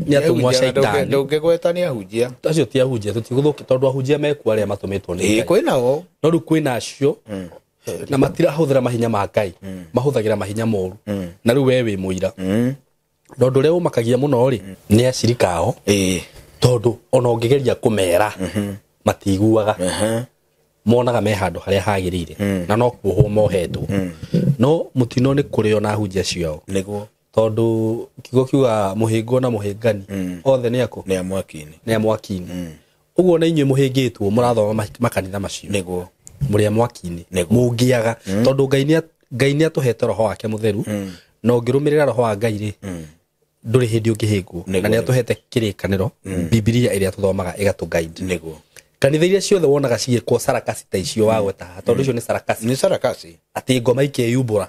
ni atumwa shaitani ndungigweta ni ahunjia acio ti ahunjia tutiguthuki tondu ahunjia meku aria matumitwo ni Ngai kwinao no ru kwina acio na matirahuthira mahinya ma Ngai mahuthagira mahinya moru na riu we wi muira tondu ria umakagia muno ri ni acirika ao tondu ona ungigeria kumera matiguaga monaga me handu haria hagirire na no kuohwo mohetwo no mutino ni kurio na ahunjia ciao niguo tondu kigo kiuga muhingo na muhingani othe ni ako ni amwakini uguo na inyuĩ muhingitwo murathoma makanitha macio niguo muri amwakini mungiaga tondu Ngai ni atuhete roho wake mutheru no ngirumirira roho wa Ngai ri nduri hindi ungihingwo na ni atuhete kirikaniro Biblia iria tuthomaga igatu guide niguo kanitha iria ciothe wonaga cigikwo sarakasi ta icio wagweta tondu icio ni sarakasi ati ngoma ikeyumbura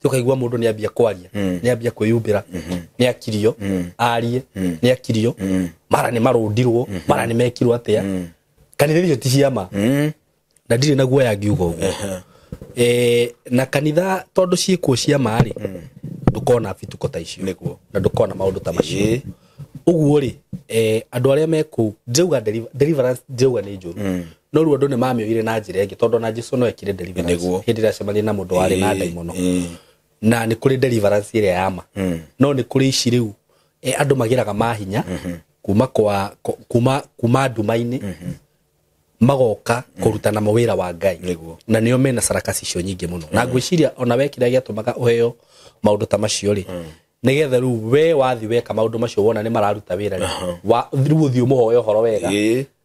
tukaigua mundu ni ambia kwaria ni ambia kwiyumbira ni akirio arie ni akirio mara ni marundirwo mara ni mekirwo atia kanitha icio ti ciama na ndire na guoya ngiuga uguo na kanitha tondu ciikuo ciama ri ndukona bituko ta icio niguo na ndukona maundu ta macio uguo ri andu aria meku njauga deliverance njauga ni njuru no ru andu ni mamioire na njira ingi tondu na Jesu no ekire deliverance hindi ria cemania na mundu wari na daimono na ni kuri deliverance iria yama no ni kuri ici riu andu magiraga mahinya kuma nduma-ini magoka kurutana mawira wa Ngai Niguo. na nio mena sarakasi cio nyingi muno na ngwiciria ona wekira giatumaga uheo maundu ta macio ri nigetha riu we wathi weka maundu macio wona ni mararuta wira ri wa riu uthi umuhoyo horo wega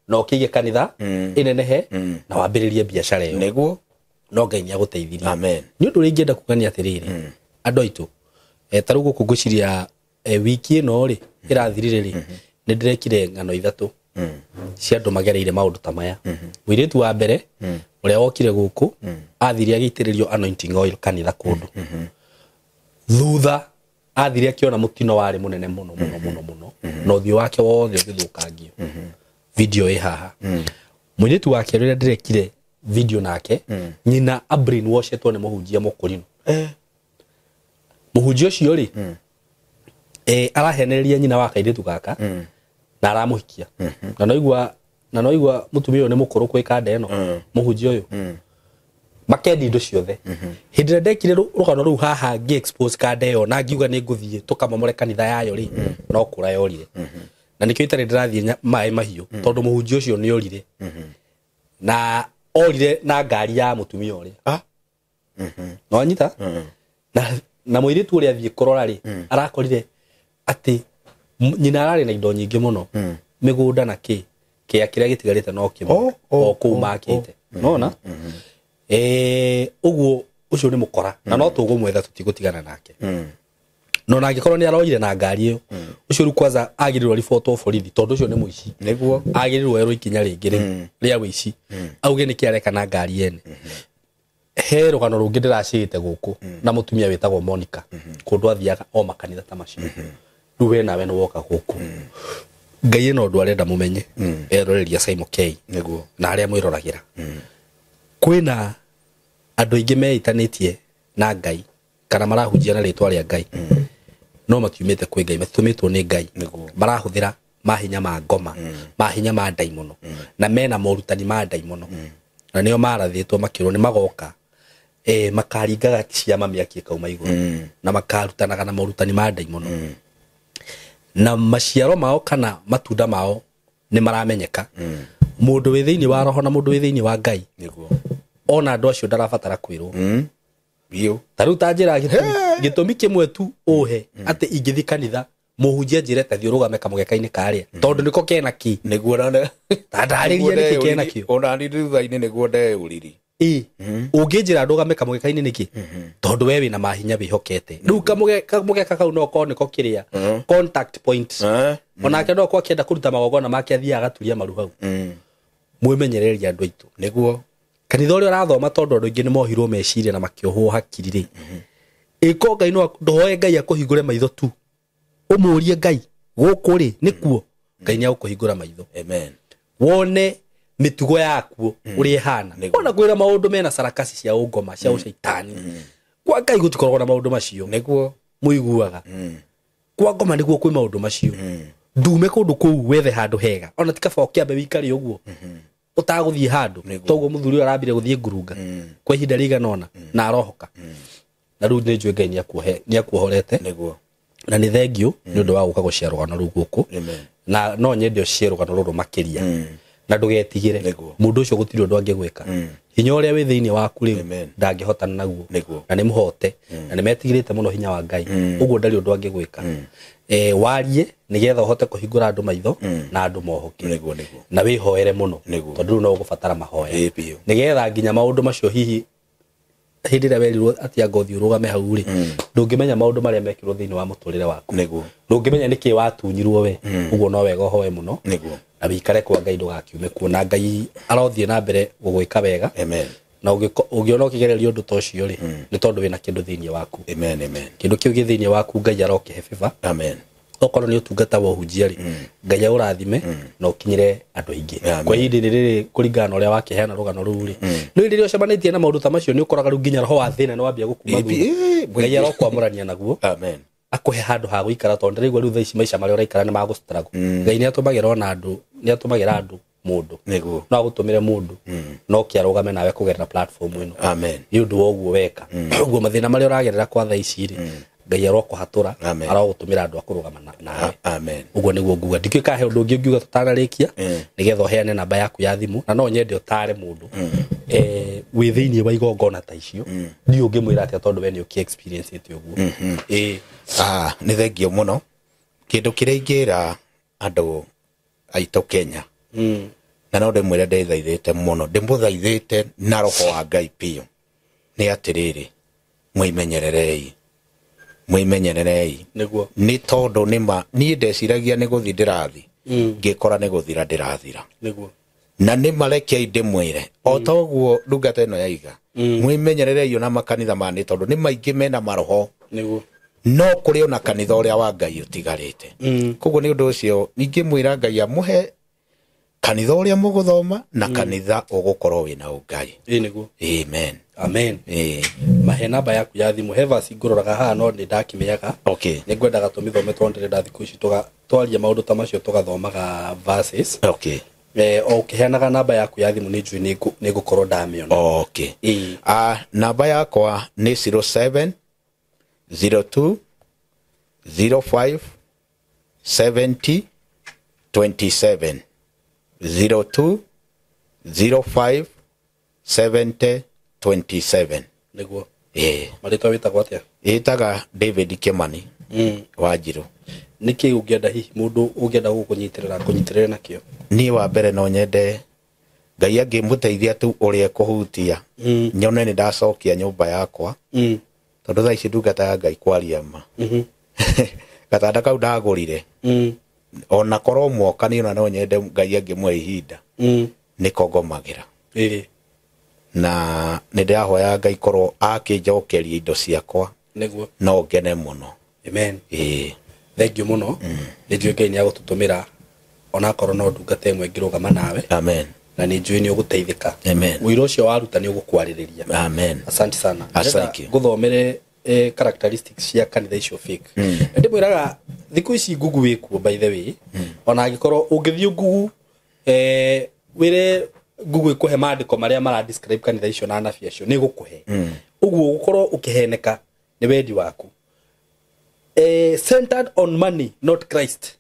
no kige kanitha inenehe na wambiririe biashara iyo Niguo. no Ngai ni aguteithirie Amen. ni undu ringi enda kugania atiriri andu aitu taru guku nguciria wiki ino ri irathirire ri ni ndirekire ngano ithatu cia andu magereire maundu ta maya wiretu wa mbere uria wokire guku athiri agitiririo anointing oil kanitha kundu thutha athiri akiona mutino wari munene muno no uthio wake wothe ugithukangio video haha mwiretu wake rira ndirekire video nake nyina a brainwash etwo ni muhunjia mukurino muhunjia ucio ri arahenereria nyina wa kairetu gaka na aramuhikia na noigwa mutumia uyu ni mukuru kwika ndeno muhunjia uyu makendi indo ciothe hindira ndekire rugano ru haha ngi expose kanda iyo na ngiuga ni nguthie tukamomore kanitha yayo ri no kura yorire na nikio itare ndirathie mai mahiu tondu muhunjia ucio ni orire na orire na ngari ya mutumia uria no anyita na muiritu uria athie kurora ri arakorire ati nyina arari na indo nyingi muno migunda na kia kiria gitigarite no kimo o kumakite nona uguo ucio ni mukora na no tugumwetha tutigutigana nake no nangikorwo ni aroire na ngari iyo ucio ru kwanza agirirwo report of borithi tondu ucio ni muici Niguo. agirirwo ero ikinya ringi ria wici auge ni kiareka na ngari yene he rugano rungi ndiracite guku na mutumia witagwo Monica kundu athiaga o makanitha ta macio ruwe nawe no woka guku Ngai no ndu arenda mumenye eroreria Simon K Niguo. na aria mwiragira kwina andu ingi meitanitie na Ngai kana marahunjia na ritwa ria Ngai no matiumite kwi Ngai matumitwo ni Ngai marahuthira mahinya ma ngoma mahinya ma daimono na mena morutani ma daimono na nio marathitwo makirwo ni magoka makaringaga ciama miakie kauma iguru na makarutanaga na morutani ma daimono na maciaro mao kana matunda mao ni maramenyeka mundu wi thiini wa roho na mundu wi thiini wa Ngai Niguo. ona andu acio ndarabatara kwirwo Bio. taru tanjira gitumi kimwe tu uhe ati ingithi kanitha muhunjia njire ta thiurugame kamugeka-ini karia tondu niko kena ki Niguo na tandariria niki kena ki ona ndi thutha-ini niguo ndeuriri unginjira ndugame kamugeka-ini niki tondu we wina mahinya wihokete riu kamugeka kau no ko niko kiria contact point onake no ko akienda kuruta magogona make athia agaturia maru hau mwimenyereria andu aitu Niguo. kanitha uria rathoma tondu andu ingi ni mohirwo meciria na makiohwo hakiri ri iko Ngai no ndoe Ngai akuhingure maitho tu umurie Ngai guku ri nikuo Ngai ni akuhingura maitho Amen. wone mitugo yaku uri hana ona kwira maundu mena sarakasi cia ungoma cia ucaitani kwa Ngai gutikorwo na maundu macio Niguo. muiguaga kwa ngoma niguo kwi maundu macio ndume kundu kuu wethe handu hega ona tikaba ukiambe wikari uguo utaguthie handu toguo muthuri arambire guthie ngurunga kwa ihinda riganona na arohoka na riu ni njue Ngai ni akuhorete Niguo. na ni thengio ni undu wa guka gucia rugano ru guku na no nyende ucie rugano ruru makiria na ndugetigire mundu ucio gutiri undu angigwika hinya uria wi thiini waku riu ndangihotana naguo na ni muhote na ni metigirite muno hinya wa Ngai uguo ndari undu angigwika warie nigetha uhote kuhingura andu maitho na andu mohoke na wihoere muno tondu no gubatara mahoya nigetha nginya maundu macio hihi hindi ria werirwo ati ngothi urugame hau ri ndungimenya maundu maria mekirwo thiini wa muturire waku ndungimenya niki watunyirwo we uguo no wega hoye muno na wikare kwa Ngai ndugakiume kuona Ngai arothie na mbere gugwika wega na ugiona ukigereria undu tocio ri ni tondu wina kindu thiini waku kindu kiu gi thiini waku Ngai arokihe favor okorwo ni utungata wa uhunjia ri Ngai urathime na ukinyire andu aingi kwa hindi riri kuringana uria wakiheana rugano ruu ri no hindi rio cemanitie na maundu ta macio ni ukoraga ru nginya roho wa thina ni wambia gukuma Ngai arokwamurania naguo akuhe handu ha guikara tondu rigwa riu thaici maisha maria uraikara ni magustrago Ngai ni atumagira ona andu ni atumagira andu mundu no agutumire mundu no kiarugame nawe kugerera platform ino ni undu woguo weka uguo mathina maria uragerera kwa thaici ri Ngai arokuhatura arogutumira andu akurugama nawe amen uguo niguo nguga ndikika he undu ungi ngiuga tutanarikia nigetha uheane namba yaku ya thimu na no nyende utare mundu wi thiini wa igongona ta icio ni ungimwira atia tondu we ni uki experience ite uguo ni thengio muno kindu kiria ingira andu aito Kenya na no ndimwire ndithaithite muno ndimuthaithite na roho wa Ngai pio ni atiriri mwimenyererei niguo ni tondu nima ni ndeciragia ni guthi ndirathi ngikora ni guthira ndirathira niguo na ni marekia ndimwire o toguo ndungata ino yaiga mwimenyererei na makanitha mani tondu ni maingi mena maroho niguo no kuri ona kanitha uria wa Ngai utigarite koguo ni undu ucio ingimwira Ngai amuhe kanitha uria muguthoma na kanitha ugukorwo wina ungai niguo amen amen mahe namba yaku ya thimu hevasi ngororaga haha no ni ndakimeyaga okay ni ngwendaga tumithome tonde ndathiku ici twaria maundu ta macio tugathomaga verses okay ukiheanaga namba yaku ya thimu ni njui ni ngukorwo ndamiona okay namba yakwa ni 07 02 05 70 27 02 05 70 27 niguo marito witagwo atia itaga David Kimani Wanjiru niki ungienda hihi mundu ungienda kunyitirira nakio ni wa mbere no nyende Ngai angimuteithia tu uria kuhutia nyone ni ndacokia nyumba yakwa tondu thaa ici ndungata ya Ngai kwaria ma gatanda kau ndagurire ona korwo mwoka ni ona no nyende Ngai angimwe ihinda nikogomagira na ni ndahoya Ngai korwo akinjokeria indo ciakwa niguo no ngene muno amen thank you muno ni njui Ngai ni agututumira ona korwo no ndungata imwe ngirugama nawe amen na ni njui ni uguteithika amen wiro ucio waruta ni ugukwariria amen asante sana asante guthomere characteristics cia kanitha icio fake ndimwiraga thiku ici ngugu wikuo by the way ona agikorwo ungithio ngugu wire ngugu ikuhe maandiko maria mara describe kanitha icio na anabi acio ni gukuhe uguo gukorwo ukiheneka ni wendi waku centered on money not Christ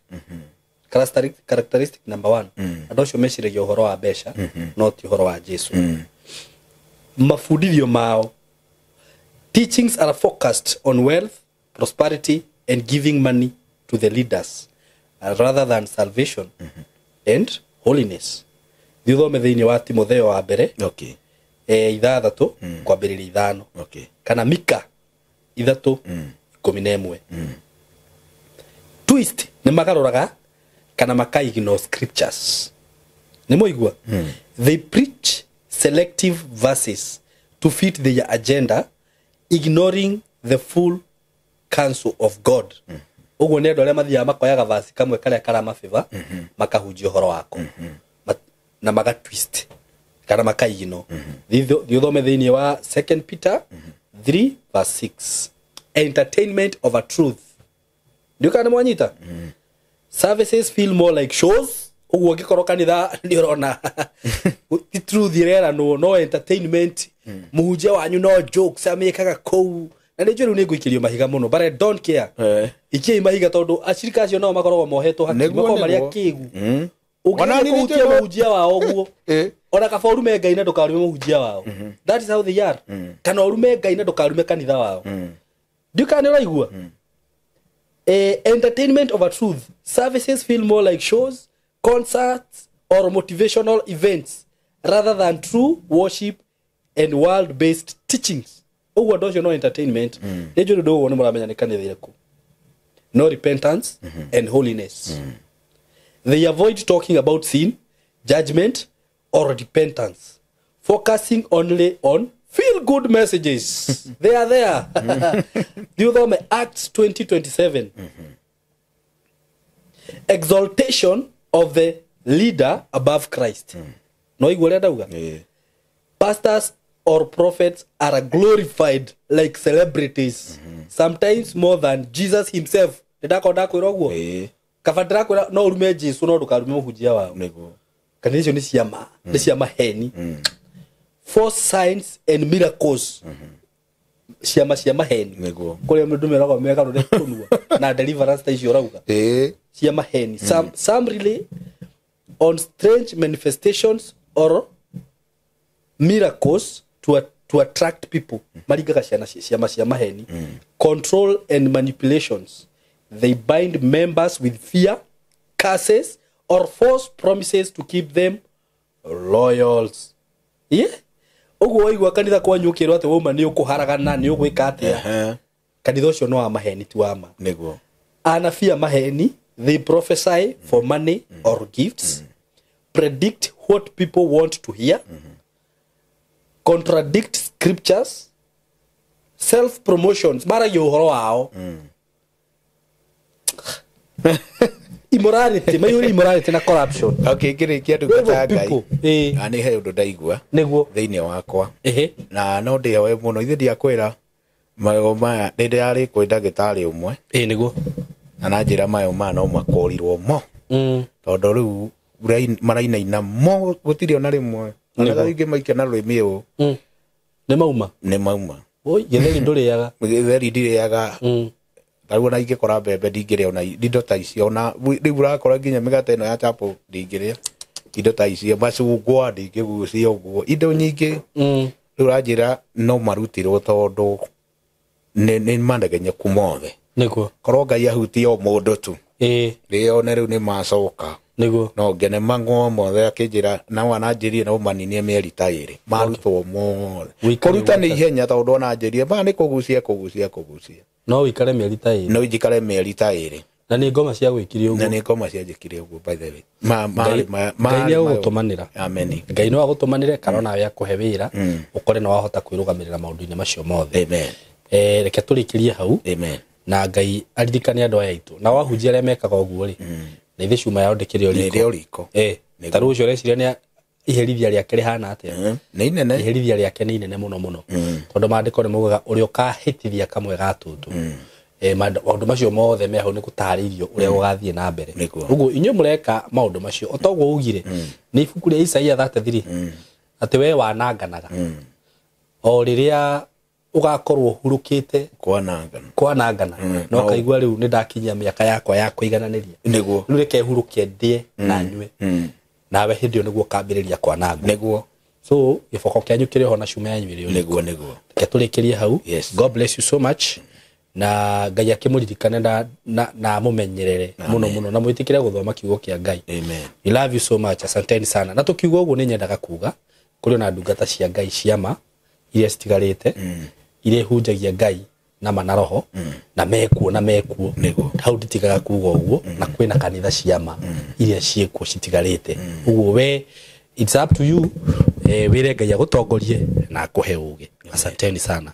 characteristic number 1 andu acio meciragia uhoro wa besha not uhoro wa Jesu mafundithio mao teachings are focused on wealth, prosperity, and giving money to the leaders rather than salvation and holiness. Thithome thiini wa Timotheo wa mbere okay ithathatu kwambiriria ithano okay kana Mika 3:11 twist ni magaroraga kana makaignore scriptures ni moigua they preach selective verses to fit their agenda ignoring the full counsel of God uguo ni andu aria mathia makoyaga verse kamwe karia karama favor makahunjia horo wako na maga twist kana makaigino thithome thiini wa 2 Peter 3:6 entertainment of a truth ndio kana mwanyita services feel more like shows uguo ngikoro kanitha ndio rona the truth irera no entertainment muhunjia wanyu no jokes amekaga kou na nĩ njũru nĩ ngũikĩrio mahiga mũno but I don't care ikiai mahiga tondu acirika acio nao makoragwo mohetwo hakiri makoragwo maria kĩgu ona ni kuhutia muhunjia wao ũguo ona kaba urume Ngai na ndukarume muhunjia wao that is how they are kana urume Ngai na ndukarume kanitha wao ndika nĩ ũraigua entertainment of a truth services feel more like shows concerts or motivational events rather than true worship and world-based teachings. Uguo ndocio no entertainment. Nĩnjũĩ ndũ ũguo nĩ mũramenya nĩ kanitha ĩrĩkũ. No repentance and holiness. They avoid talking about sin, judgment, or repentance, focusing only on feel-good messages. They are there. Do you know Acts 20:27? Exaltation of the leader above Christ. No iguo renda uga. Pastors or prophets are glorified like celebrities, sometimes more than Jesus himself. Ndako kwira uguo. Kafadra kwira no urume Jesu no ndukarume muhunjia wao. Niguo. Kanitha ni ciama, ni ciama heni. False signs and miracles. ciama cia maheni kuria mundu merago meka ro kunwa na deliverance ta icio rauga cia maheni some really on strange manifestations or miracles to attract people marigaga ciama cia maheni control and manipulations. They bind members with fear, curses or false promises to keep them loyal. Yeah. Ugo igwa kanitha kwa nyukirwo ate woma ni ukuharagana ni ugwika atia kanitha ucio no wa maheni tu ama niguo anafia maheni. They prophesy for money or gifts, predict what people want to hear, contradict scriptures, self promotions mara yo horo wao immorality mayuri immorality na corruption. Okay, kire kia ndugata Ngai ani he undu ndaigua niguo thiini wakwa na no ndi we muno ithi dia kwira mayo maya ndi yari kwenda gitari umwe niguo na najira mayo ma no makorirwo mo tondu riu maraina mo gutiri ona rimwe na ingi maike na rwimi u ni mauma oi githeri nduriaga githeri ndiriaga Taruo na ingikora mbembe ndingire ona indo ta icio na riu urakora nginya migate ino ya chapo ndingire indo ta icio macungwa ndingigucia uguo indo nyingi riu uranjira no marutirwo tondu ni mandagenya kumothe niguo korwo Ngai ahutie o mundu tu rione riu ni macoka niguo no ngene mango mothe akinjira na wananjirie no maninie mieri ta iri marutwo mothe kuruta ni ihenya tondu wananjirie ba ni kugucia no wikare mieri ta iri no njikare mieri ta iri na ni ngoma cia gwikire uguo na ni ngoma cia njikire uguo by the way Ngai ni agutumanira amen Ngai no agutumanire kana nawe akuhe wira ukore no wahota kwirugamirira maundu-ini macio mothe amen reke turikirie hau amen na Ngai aririkane andu aya itu na wahunjia aria mekaga uguo ri na ithe cuma yao ndikire riko taru ucio reciria ni iherithia riake rihana atia ni inene iherithia riake ni inene muno tondu maandiko ni mugaga uri ukahitithia kamwe gatutu maundu macio mothe me hau ni gutaririo uria ugathie na mbere uguo inyo mureka maundu macio otogwo ugire ni ibuku ria Isaia 33 ati we wananganaga o riria ugakorwo hurukite kwanangana no kaigua riu ni ndakinyia miaka yakwa ya kuigananiria niguo riu reke hurukie ndie na nywe nawe hindio niguo kambiriria kwanangwo niguo so giboko kianyu kiri ho na cuma yanyu iri niguo reke turikirie hau God bless you so much na Ngai akimuririkane na mumenyerere muno na mwitikire guthoma kiugo kia Ngai amen we love you so much asanteni sana na tukiugo uguo ni nyendaga kuga kuri na ndungata cia Ngai ciama iria citigarite iria hunjagia Ngai na manaroho na mekuo hau nditigaga kuga uguo na kwina kanitha ciama iria ciekuo citigarite uguo we it's up to you wire Ngai agutongorie na akuhe uge asanteni sana.